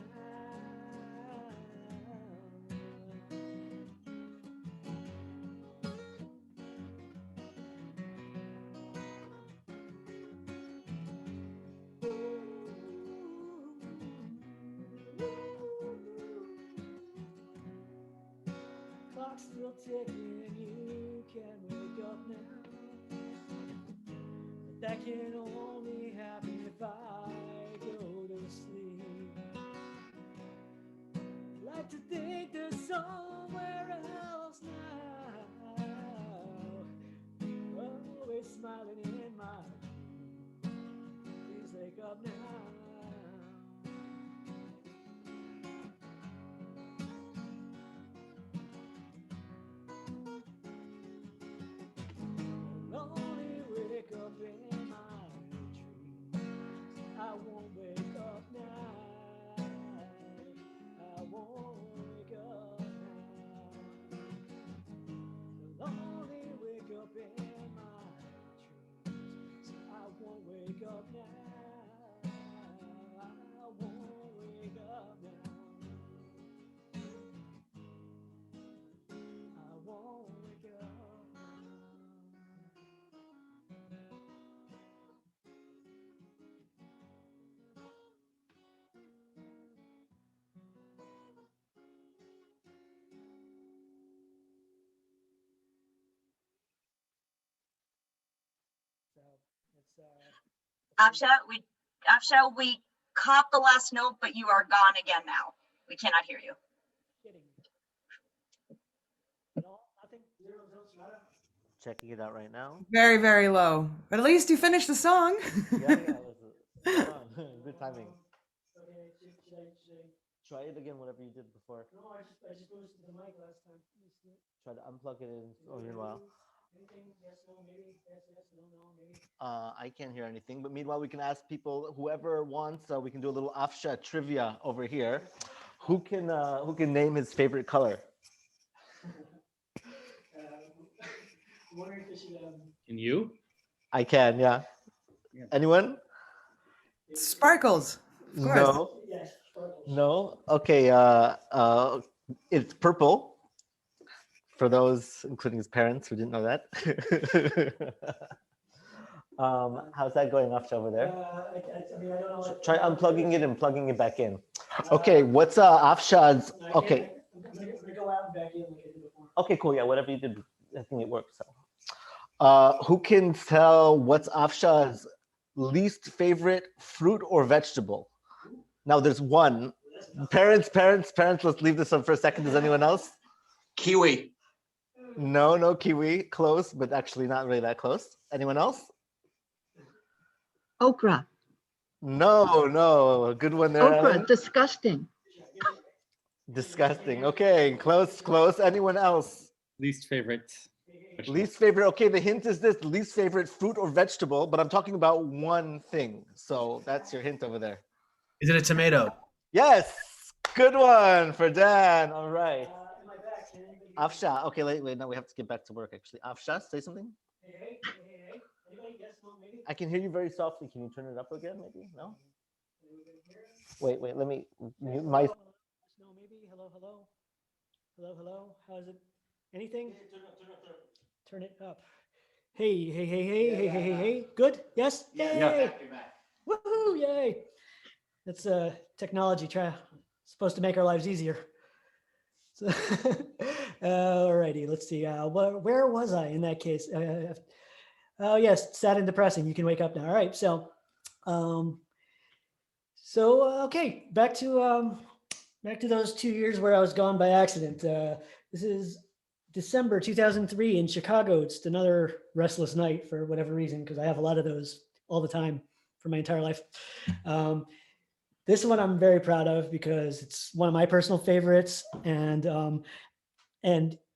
Clock's still ticking, you can wake up now. But that can only happen if I go to sleep. I'd like to think there's somewhere else now. Always smiling in my dreams. Please wake up now. Only wake up in my dreams. I won't wake up now. I won't wake up now. I'll only wake up in my dreams. So I won't wake up now. I won't wake up now. I won't wake up now. So it's Avsha, we caught the last note, but you are gone again now. We cannot hear you. kidding me. At all? Nothing? Zero, nada? Checking it out right now. Very, very low. But at least you finished the song. Yeah, it was good timing. Okay, should I? Try it again, whatever you did before. No, I just boosted the mic last time. Try to unplug it in. Oh, meanwhile. Anything? Yes, no, maybe. Yes, no, no, maybe. I can't hear anything, but meanwhile, we can ask people, whoever wants, we can do a little Avsha trivia over here. Who can name his favorite color? Wondering if I should, Can you? I can, yeah. Anyone? Sparkles. Of course. No. yes, sparkles. No. Okay. It's purple. For those, including his parents, who didn't know that. How's that going, Avsha, over there? I mean, I don't know. Try unplugging it and plugging it back in. Okay. What's Avsha's? Okay. I'm gonna go out and back in like I did before. Okay. Cool. Yeah. Whatever you did, I think it worked. So, who can tell what's Avsha's least favorite fruit or vegetable? Now there's one. Parents. Let's leave this up for a second. Does anyone else? Kiwi. No kiwi. Close, but actually not really that close. Anyone else? Okra. No. Good one there. Okra, Ellen. disgusting. Disgusting. Okay, close. Anyone else? Least favorite. Least favorite. Okay, the hint is this: least favorite fruit or vegetable. But I'm talking about one thing. So that's your hint over there. Is it a tomato? Yes. Good one for Dan. All right. Am I back? Avsha. Okay, wait. Now we have to get back to work. Actually, Avsha, say something. Hey. Anybody? Yes, no, maybe. I can hear you very softly. Can you turn it up again? Maybe. No. Wait. Let me mute my. No, maybe. Hello. How's it? Anything? Turn it up. Hey. Good? Yes? Yay! Woohoo! Yay! That's technology supposed to make our lives easier. So, alrighty, let's see. Where was I in that case? Oh yes, sad and depressing. You can wake up now. All right, so, okay, back to those 2 years where I was gone by accident. This is December 2003 in Chicago. It's another restless night for whatever reason, because I have a lot of those all the time for my entire life. This one I'm very proud of because it's one of my personal favorites, and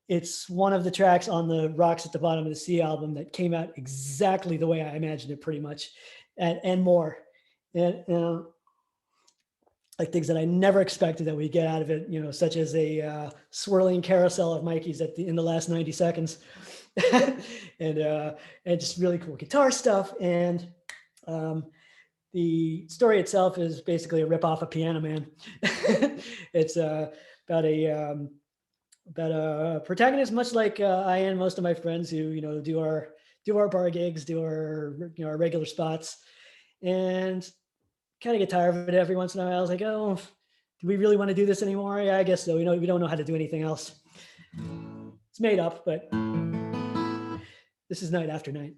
it's one of the tracks on the Rocks at the Bottom of the Sea album that came out exactly the way I imagined it, pretty much, and more. And like things that I never expected that we'd get out of it, such as a swirling carousel of Mikey's in the last 90 seconds, and just really cool guitar stuff. And the story itself is basically a rip off of Piano Man. It's about a protagonist, much like I and most of my friends who do our bar gigs, do our regular spots, and kind of get tired of it every once in a while. I was like, oh, do we really want to do this anymore? Yeah, I guess so. We don't know how to do anything else. It's made up, but this is night after night.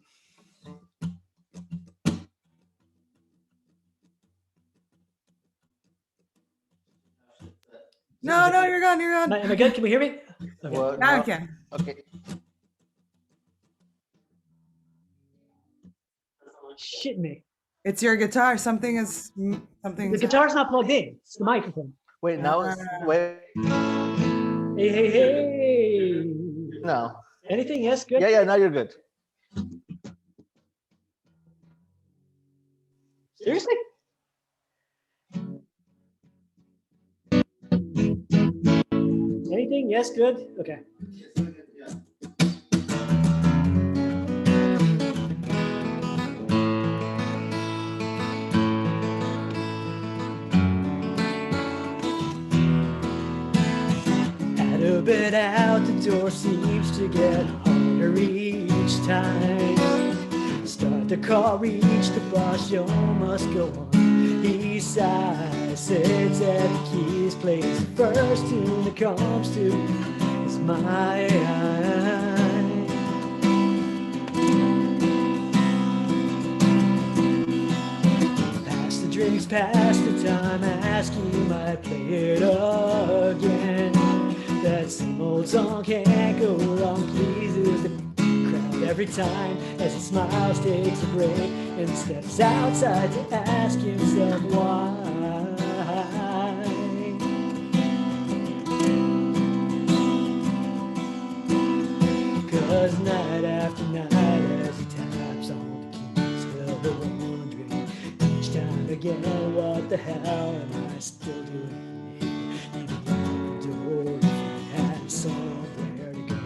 No, you're gone. You're gone. Am I good? Can we hear me? Okay. Well, Now no. I can. Okay. Shit me. It's your guitar. Something. The guitar's not plugged in. It's the microphone. Wait, now wait. Hey. No. Anything? Yes, good. Yeah, now you're good. Seriously? Anything? Yes, good. Okay. A bit out, the door seems to get harder each time. Start the car, reach the bar, show must go on. He sighs, sits at the keys, plays the first tune that comes to his mind. Pass the drinks, pass the time, ask him, I play it again. That same old song can't go wrong, pleases the crowd every time as he smiles, takes a break, and steps outside to ask himself why. Cause night after night as he taps on the keys, well, they're wondering each time again, what the hell am I still doing here? Leaving out the door. Somewhere to go.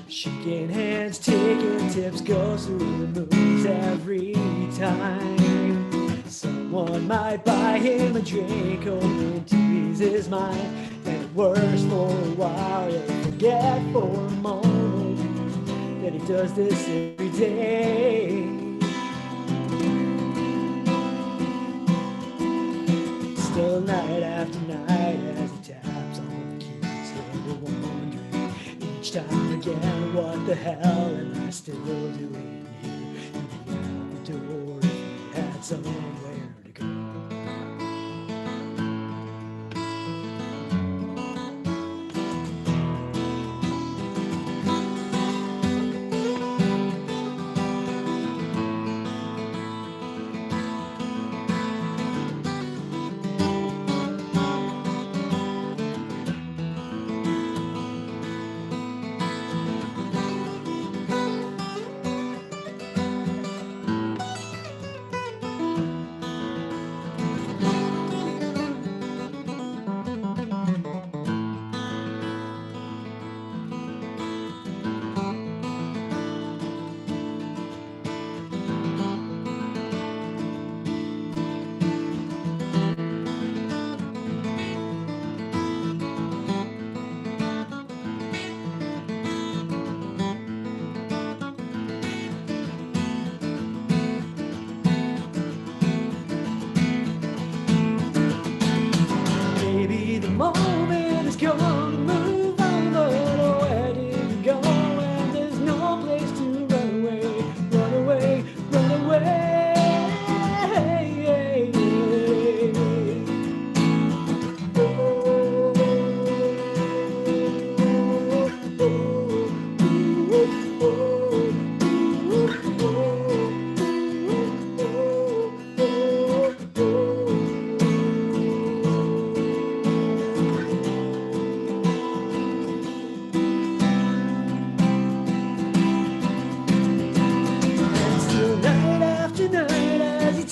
Shaking hands, taking tips, goes through the moves every time. Someone might buy him a drink, hoping to ease his mind. And it works for a while, he'll forget for a moment that he does this every day. Still night after night as he taps on the keys, he'll be wondering each time again, what the hell am I still doing here? Leaving out the door if he had somewhere to go.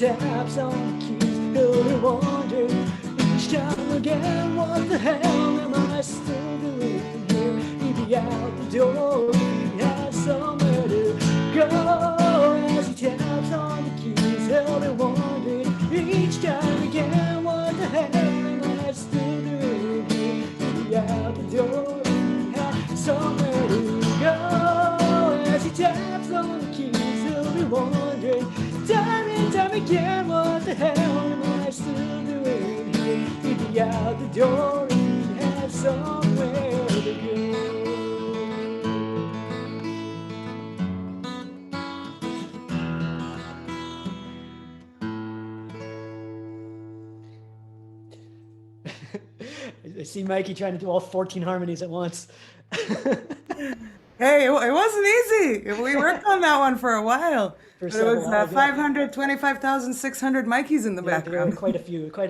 taps on the keys, he'll be wondering each time again, what the hell am I still doing here? He'd be out the door, he has somewhere to go. As he taps on the keys, he'll be wondering each time again, what the hell am I still doing here? He'd be out the door, he has somewhere to go. As he taps on the keys, he'll be wondering time and time again, what the hell am I still doing here? He'd be out the door, he'd have somewhere to go. I see Mikey trying to do all 14 harmonies at once. Hey, it wasn't easy. We worked on that one for a while. But it was 525,600 Mikeys in the background. There were quite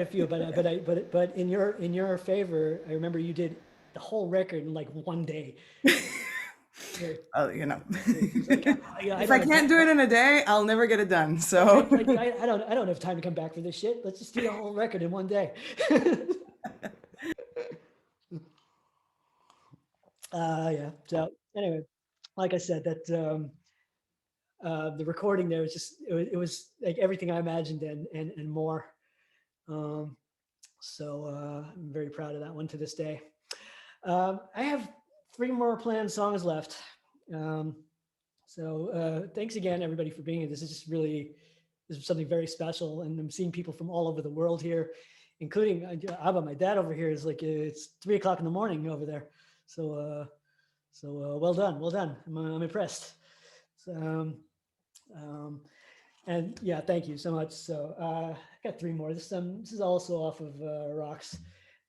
a few. But in your favor, I remember you did the whole record in like one day. You know, if I can't do it in a day, I'll never get it done. So I don't have time to come back for this shit. Let's just do the whole record in one day. Yeah. So anyway, like I said, that the recording there was just it was like everything I imagined and more. So I'm very proud of that one to this day. I have 3 more planned songs left. So thanks again, everybody, for being here. This is something very special, and I'm seeing people from all over the world here, including Abba, my dad over here is like it's 3 o'clock in the morning over there. So well done. I'm impressed. So, and yeah, thank you so much. So I got 3 more. This is also off of Rocks,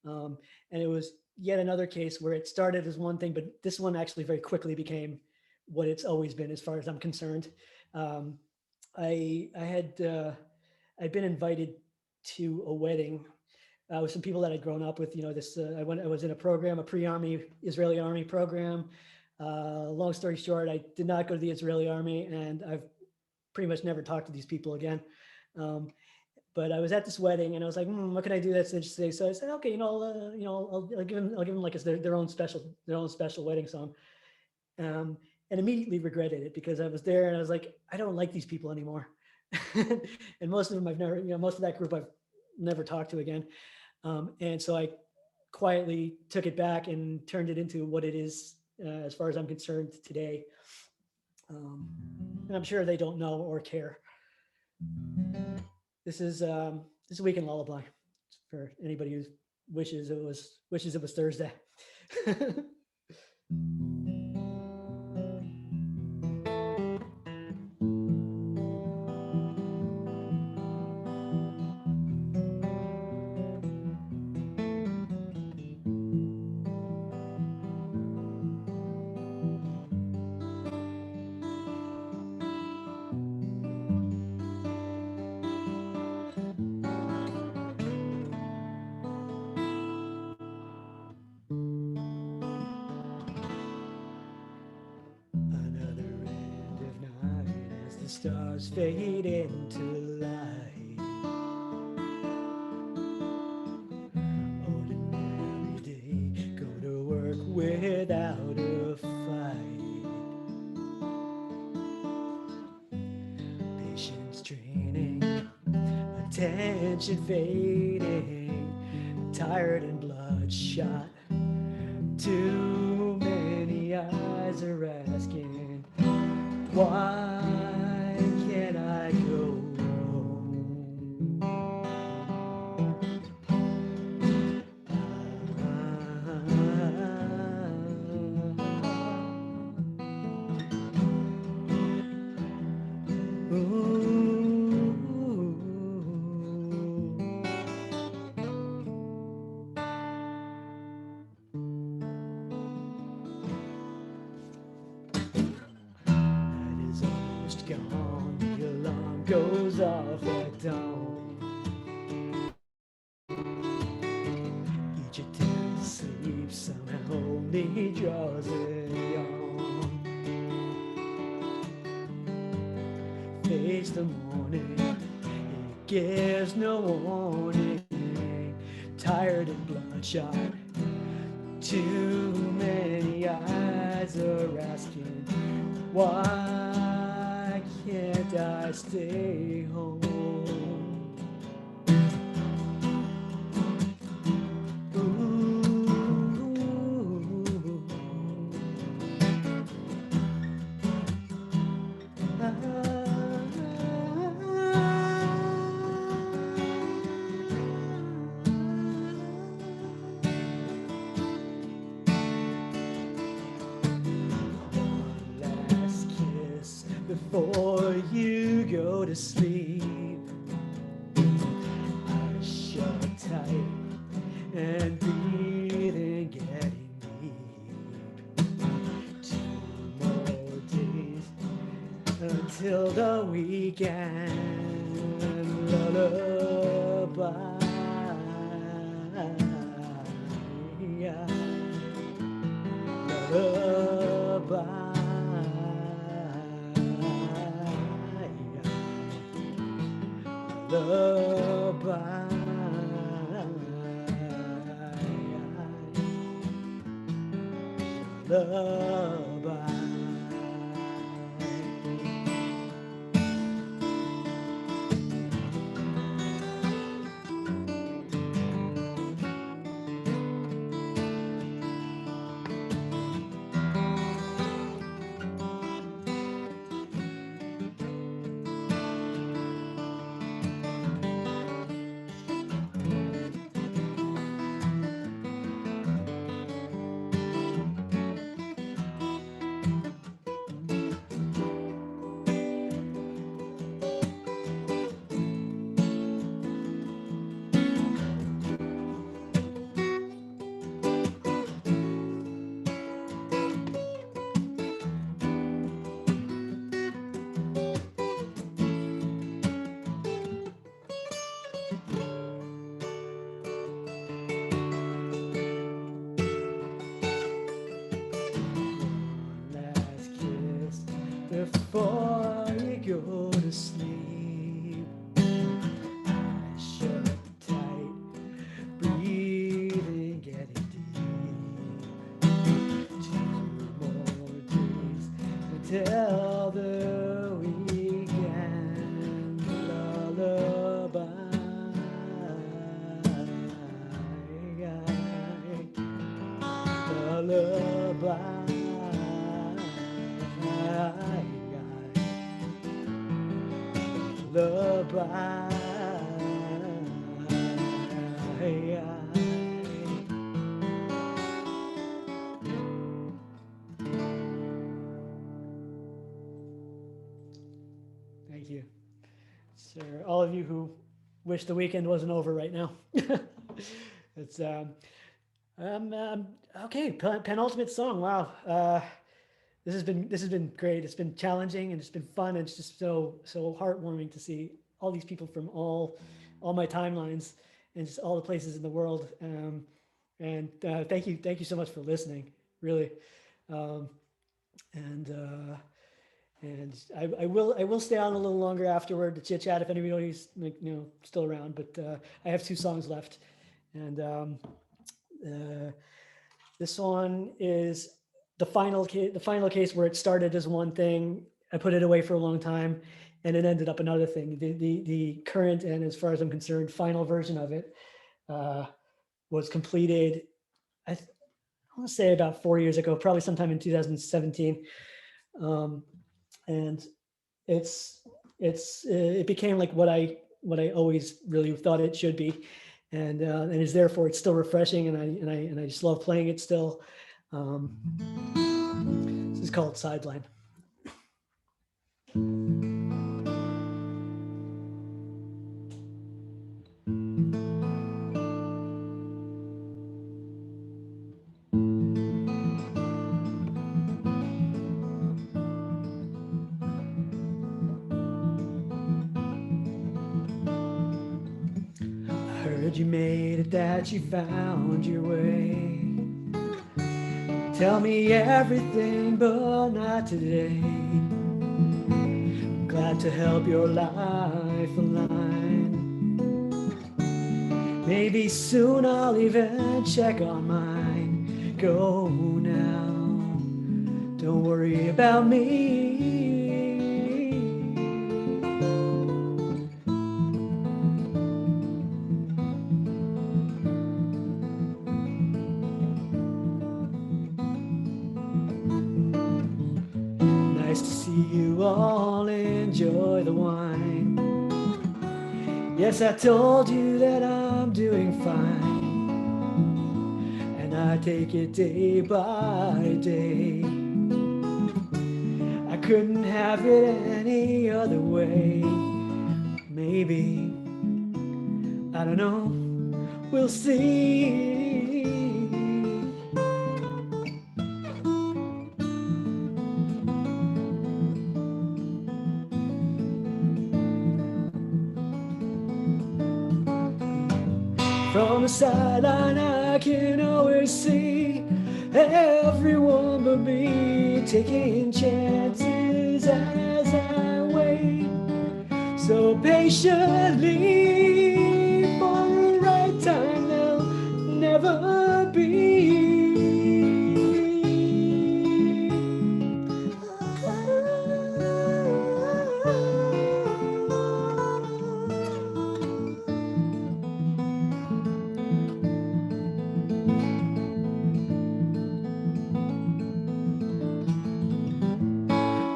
and it was yet another case where it started as one thing, but this one actually very quickly became what it's always been, as far as I'm concerned. I'd been invited to a wedding with some people that I'd grown up with. You know, I was in a program, a pre-army Israeli army program. Long story short, I did not go to the Israeli army, and I've pretty much never talked to these people again. But I was at this wedding, and I was like, what can I do that's interesting? So I said, okay, I'll give them like their own special wedding song. And immediately regretted it, because I was there and I was like, I don't like these people anymore. And most of them most of that group I've never talked to again. And so I quietly took it back and turned it into what it is, as far as I'm concerned today. And I'm sure they don't know or care. This is Weekend Lullaby, for anybody who wishes it was Thursday. Stars fade into light. Ordinary day, go to work without a fight. Patience training, attention fading, tired and bloodshot. Too many eyes are asking, why? Goes off at dawn. Each attempt to sleep somehow only draws it on. Face the morning, it gives no warning, tired and bloodshot. Too many eyes are asking, why can't I stay home? Last kiss before you go to sleep. Eyes shut tight and breathing getting deep. 2 more days until the weekend. Lullaby. Lullaby. Lullaby. Lullaby. Last kiss before you go to sleep. Eyes shut tight, breathing getting deep. 2 more days until the weekend. Lullaby. Lullaby. Lullaby. Thank you. Sir, all of you who wish the weekend wasn't over right now. It's okay. Penultimate song. Wow. This has been great. It's been challenging and it's been fun. And it's just so heartwarming to see all these people from all my timelines and just all the places in the world. And thank you so much for listening. Really. And I will stay on a little longer afterward to chit chat if anybody's still around. But I have 2 songs left, and this one is the final case where it started as one thing. I put it away for a long time, and it ended up another thing. The current, and as far as I'm concerned, final version of it was completed. I want to say about 4 years ago, probably sometime in 2017. And it became like what I always really thought it should be, and is therefore it's still refreshing, and I just love playing it still. This is called Sideline. Heard you made it, that you found your way. Tell me everything, but not today. Glad to help your life align Maybe soon I'll even check on mine. Go now, don't worry about me. Nice to see you all enjoy the wine. Yes, I told you that I'm doing fine, and I take it day by day. I couldn't have it any other way. Maybe, I don't know, we'll see. From the sideline I can always see everyone but me taking chances as I wait so patiently for the right time there'll never be.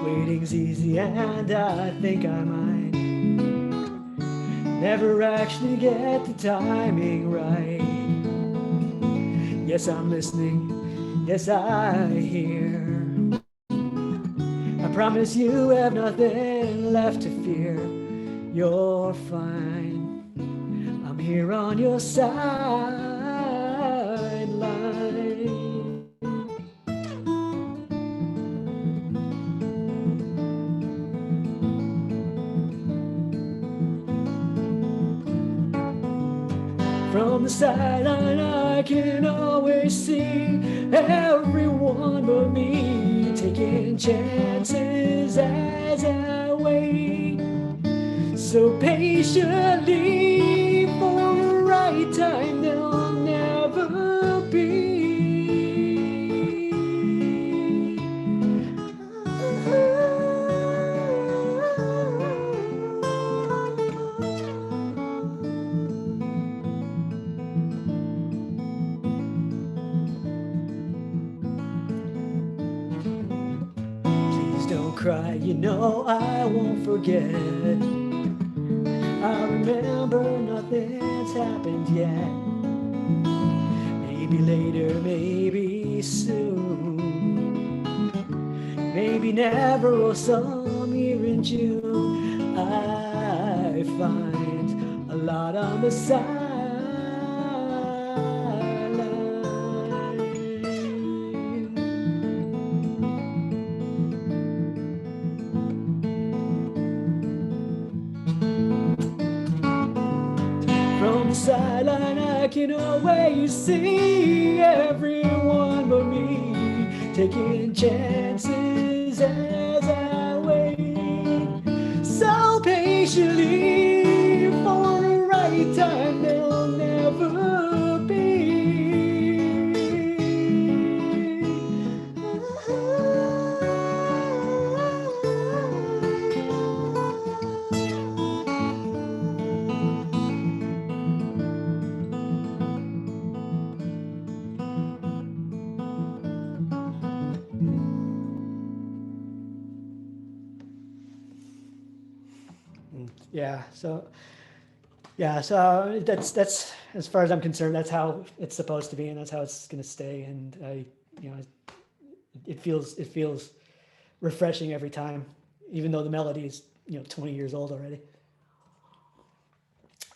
Waiting's easy and I think I might never actually get the timing right. Yes, I'm listening. Yes, I hear. I promise you have nothing left to fear. You're fine. I'm here on your sideline. From the sideline I can always see everyone but me taking chances as I wait so patiently for the right time there'll never be. Don't cry, you know I won't forget. I remember nothing's happened yet. Maybe later, maybe soon. Maybe never or some year in June. I find a lot on the sideline. From the sideline I can always see everyone but me taking chances as I wait so patiently for the right time there'll never be. So that's as far as I'm concerned, that's how it's supposed to be, and that's how it's going to stay. And it feels refreshing every time, even though the melody is 20 years old already.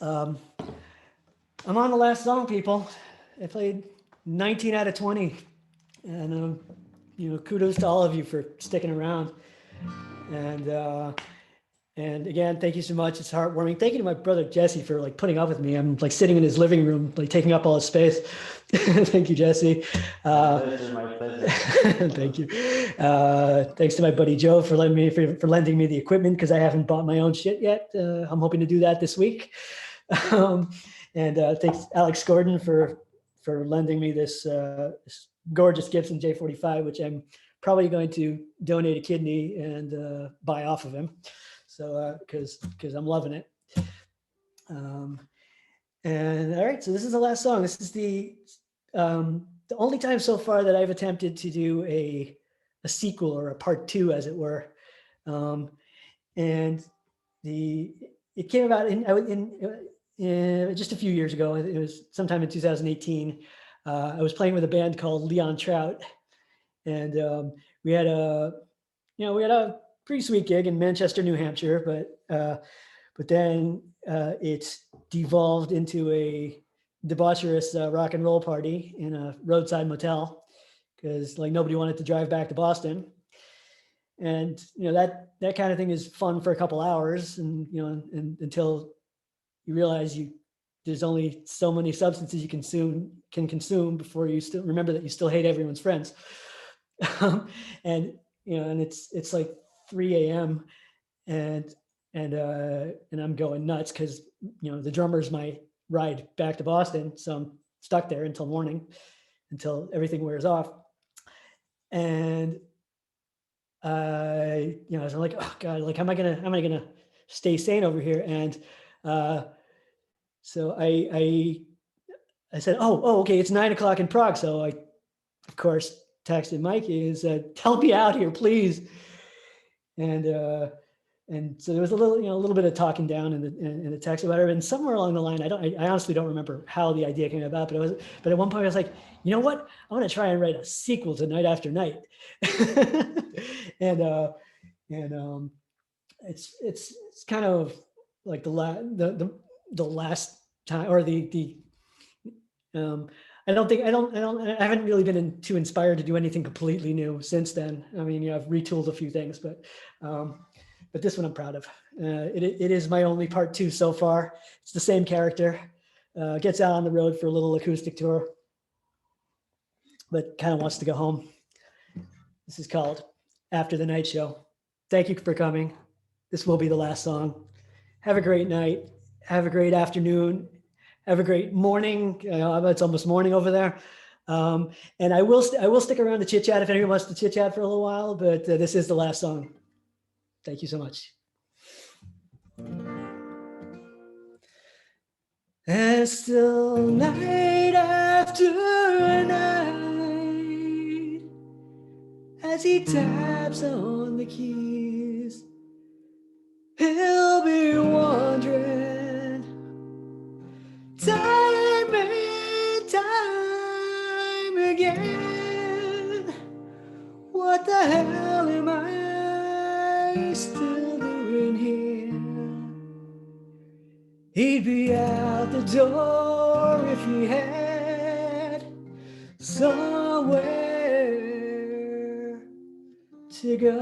I'm on the last song, people. I played 19 out of 20, and kudos to all of you for sticking around. And again, thank you so much. It's heartwarming. Thank you to my brother Jesse for putting up with me. I'm sitting in his living room, taking up all his space. Thank you, Jesse. My pleasure. Thank you. Thanks to my buddy Joe for lending me the equipment because I haven't bought my own shit yet. I'm hoping to do that this week. And thanks Alex Gordon for lending me this, this gorgeous Gibson J45, which I'm probably going to donate a kidney and buy off of him. So because I'm loving it. And all right, so this is the last song. This is the only time so far that I've attempted to do a sequel or a part 2, as it were. And it came about in just a few years ago. It was sometime in 2018. I was playing with a band called Leon Trout, and we had a pretty sweet gig in Manchester, New Hampshire, but then it devolved into a debaucherous rock and roll party in a roadside motel because like nobody wanted to drive back to Boston. And that kind of thing is fun for a couple hours, and until you realize there's only so many substances you can consume before you still remember that you still hate everyone's friends. And it's like 3 a.m. and I'm going nuts because the drummer's my ride back to Boston, so I'm stuck there until morning, until everything wears off. And I was like, oh God, like how am I gonna stay sane over here? And so I said, oh, okay, it's 9 o'clock in Prague. So I, of course, texted Mikey and said, help me out here, please. And so there was a little bit of talking down in the text about it, and somewhere along the line, I honestly don't remember how the idea came about, but at one point I was like, you know what, I want to try and write a sequel to Night After Night. and it's kind of like the last time, or I haven't really been too inspired to do anything completely new since then. I mean, I've retooled a few things, but this one I'm proud of. It is my only part 2 so far. It's the same character, gets out on the road for a little acoustic tour, but kind of wants to go home. This is called After the Night Show. Thank you for coming. This will be the last song. Have a great night. Have a great afternoon. Have a great morning. It's almost morning over there. And I will stick around to chit chat if anyone wants to chit chat for a little while, but this is the last song. Thank you so much. And still night after night, as he taps on the keys, he'll be wondering time and time again, what the hell am I still doing here? He'd be out the door if he had somewhere to go.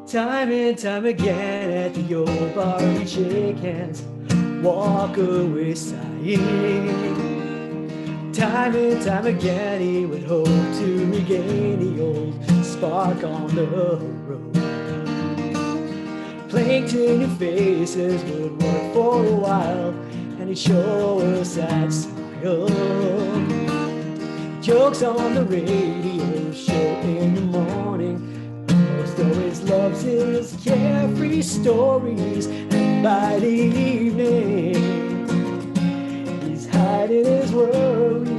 Time and time again at the old bar we shake hands, walk away sighing. Time and time again he would hope to regain the old spark on the road. Playing to new faces would work for a while, and he'd show us that smile. Jokes on the radio, show in the morning, most always loves his carefree stories, and by the evening he's hiding his worries.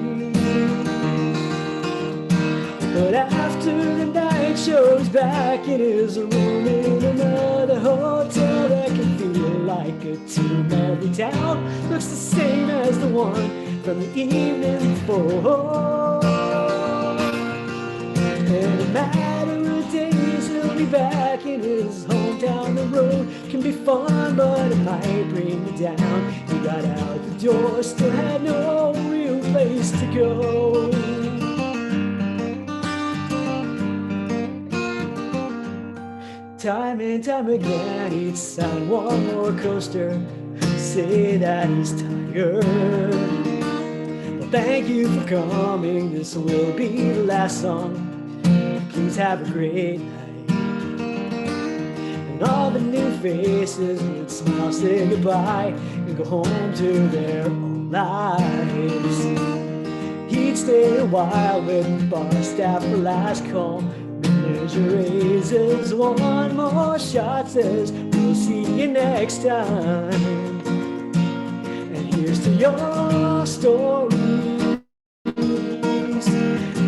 But after the night show's back in his room in another hotel that can feel like a tomb. Every town looks the same as the one from the evening before. And no matter the days, he'll be back in his hometown. The road can be fun, but it might bring you down. He got out the door, still had no real place to go. Time and time again, he'd sign one more coaster, say that he's tired. Well, thank you for coming, this will be the last song. Please have a great night. all the new faces would smile, say goodbye, and go home to their own lives. He'd stay a while with bar staff for last call. Manager raises one more shot, says we'll see you next time. And here's to your stories.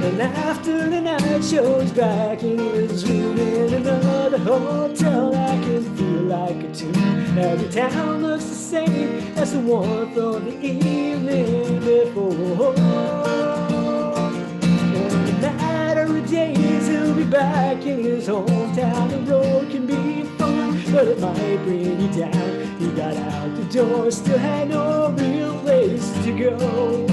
And after the night show's back in his room in another hotel, I can feel like a tune. Every town looks the same as the warmth of the evening before. In a matter of days, he'll be back in his hometown. The road can be fun, but it might bring you down. He got out the door, still had no real place to go.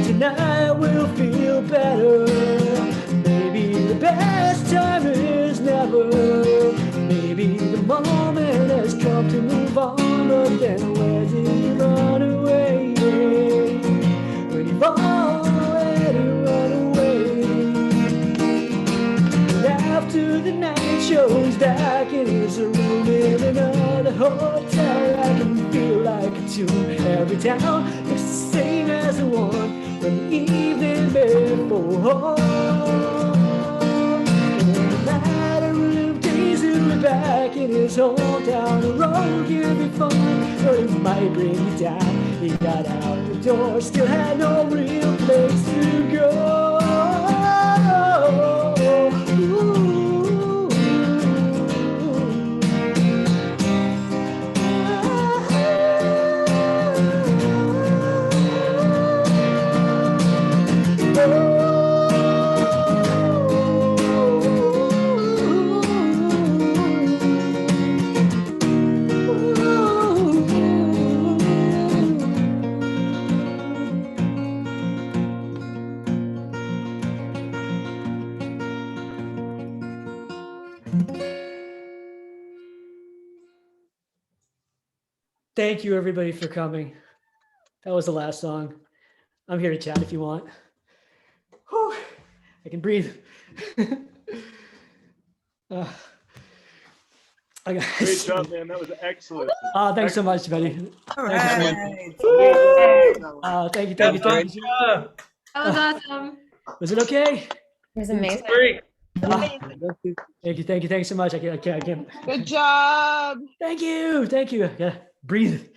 Tonight we'll feel better. Maybe the best time is never. Maybe the moment has come to move on, but then where did you run away? When you've already run away. And after the night show's back in his room in another hotel, I can feel like a tune. Every town looks the same as the one from the evening before. In a matter of days, he'll be back in his hometown. The road can be fun, but it might bring you down. He got out the door, still had no real place to go. Thank you, everybody, for coming. That was the last song. I'm here to chat if you want. Whew, I can breathe. Great job, man. That was excellent. Thanks so much, buddy. All Thank right. you. Thank you. Thank you. That was awesome. Was it okay? It was amazing. Great. Thank you. Thanks so much. I can't. Good job. Thank you. Yeah, breathe.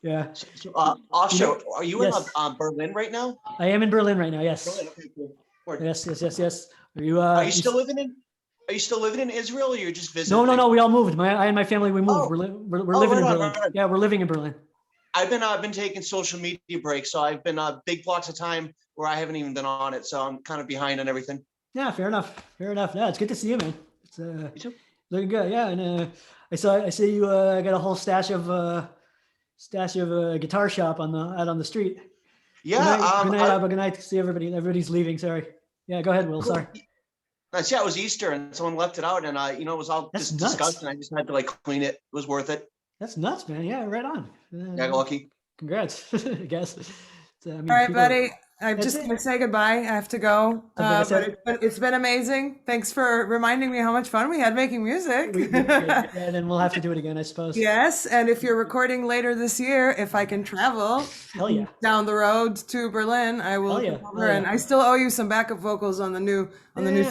Yeah. So, Avsha, are you Yes. in Berlin right now? I am in Berlin right now. Yes. Berlin, okay, cool. Word. Yes. Are you? Are you still living in? Are you still living in Israel, or you're just visiting? No. We all moved. I and my family, we moved. Oh. We're Oh, living in right on, Berlin. right on. Yeah, we're living in Berlin. I've been taking social media breaks, so I've been big blocks of time where I haven't even been on it, so I'm kind of behind on everything. Yeah, fair enough. Yeah, it's good to see you, man. It's You too. looking good. Yeah, and I see you got a whole stash of guitar shop out on the street. Yeah. Good night. See everybody. Everybody's leaving. Sorry. Yeah, go ahead, Will. Sorry. Nice. Yeah, it was Easter, and someone left it out, and it was all That's just nuts. disgusting. I just had to clean it. It was worth it. That's nuts, man. Yeah, right on. Yeah, lucky. Congrats. I guess. All right, buddy. I'm That's just it. going to say goodbye. I have to go. Something to But it's been amazing. Thanks for reminding me how much fun we had making music. Yeah, and then we'll have to do it again, I suppose. Yes, and if you're recording later this year, if I can travel Hell yeah. down the road to Berlin, I will Hell yeah. come over. Hell yeah. And I still owe you some backup vocals on the new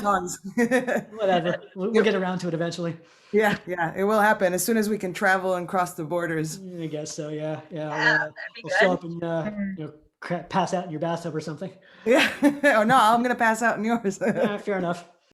songs. Whatever. We'll get around to it eventually. Yeah, it will happen as soon as we can travel and cross the borders. I guess so. Yeah. that'd be We'll show good. up and pass out in your bathtub or something. Yeah. Oh no, I'm gonna pass out in yours. Yeah, fair enough.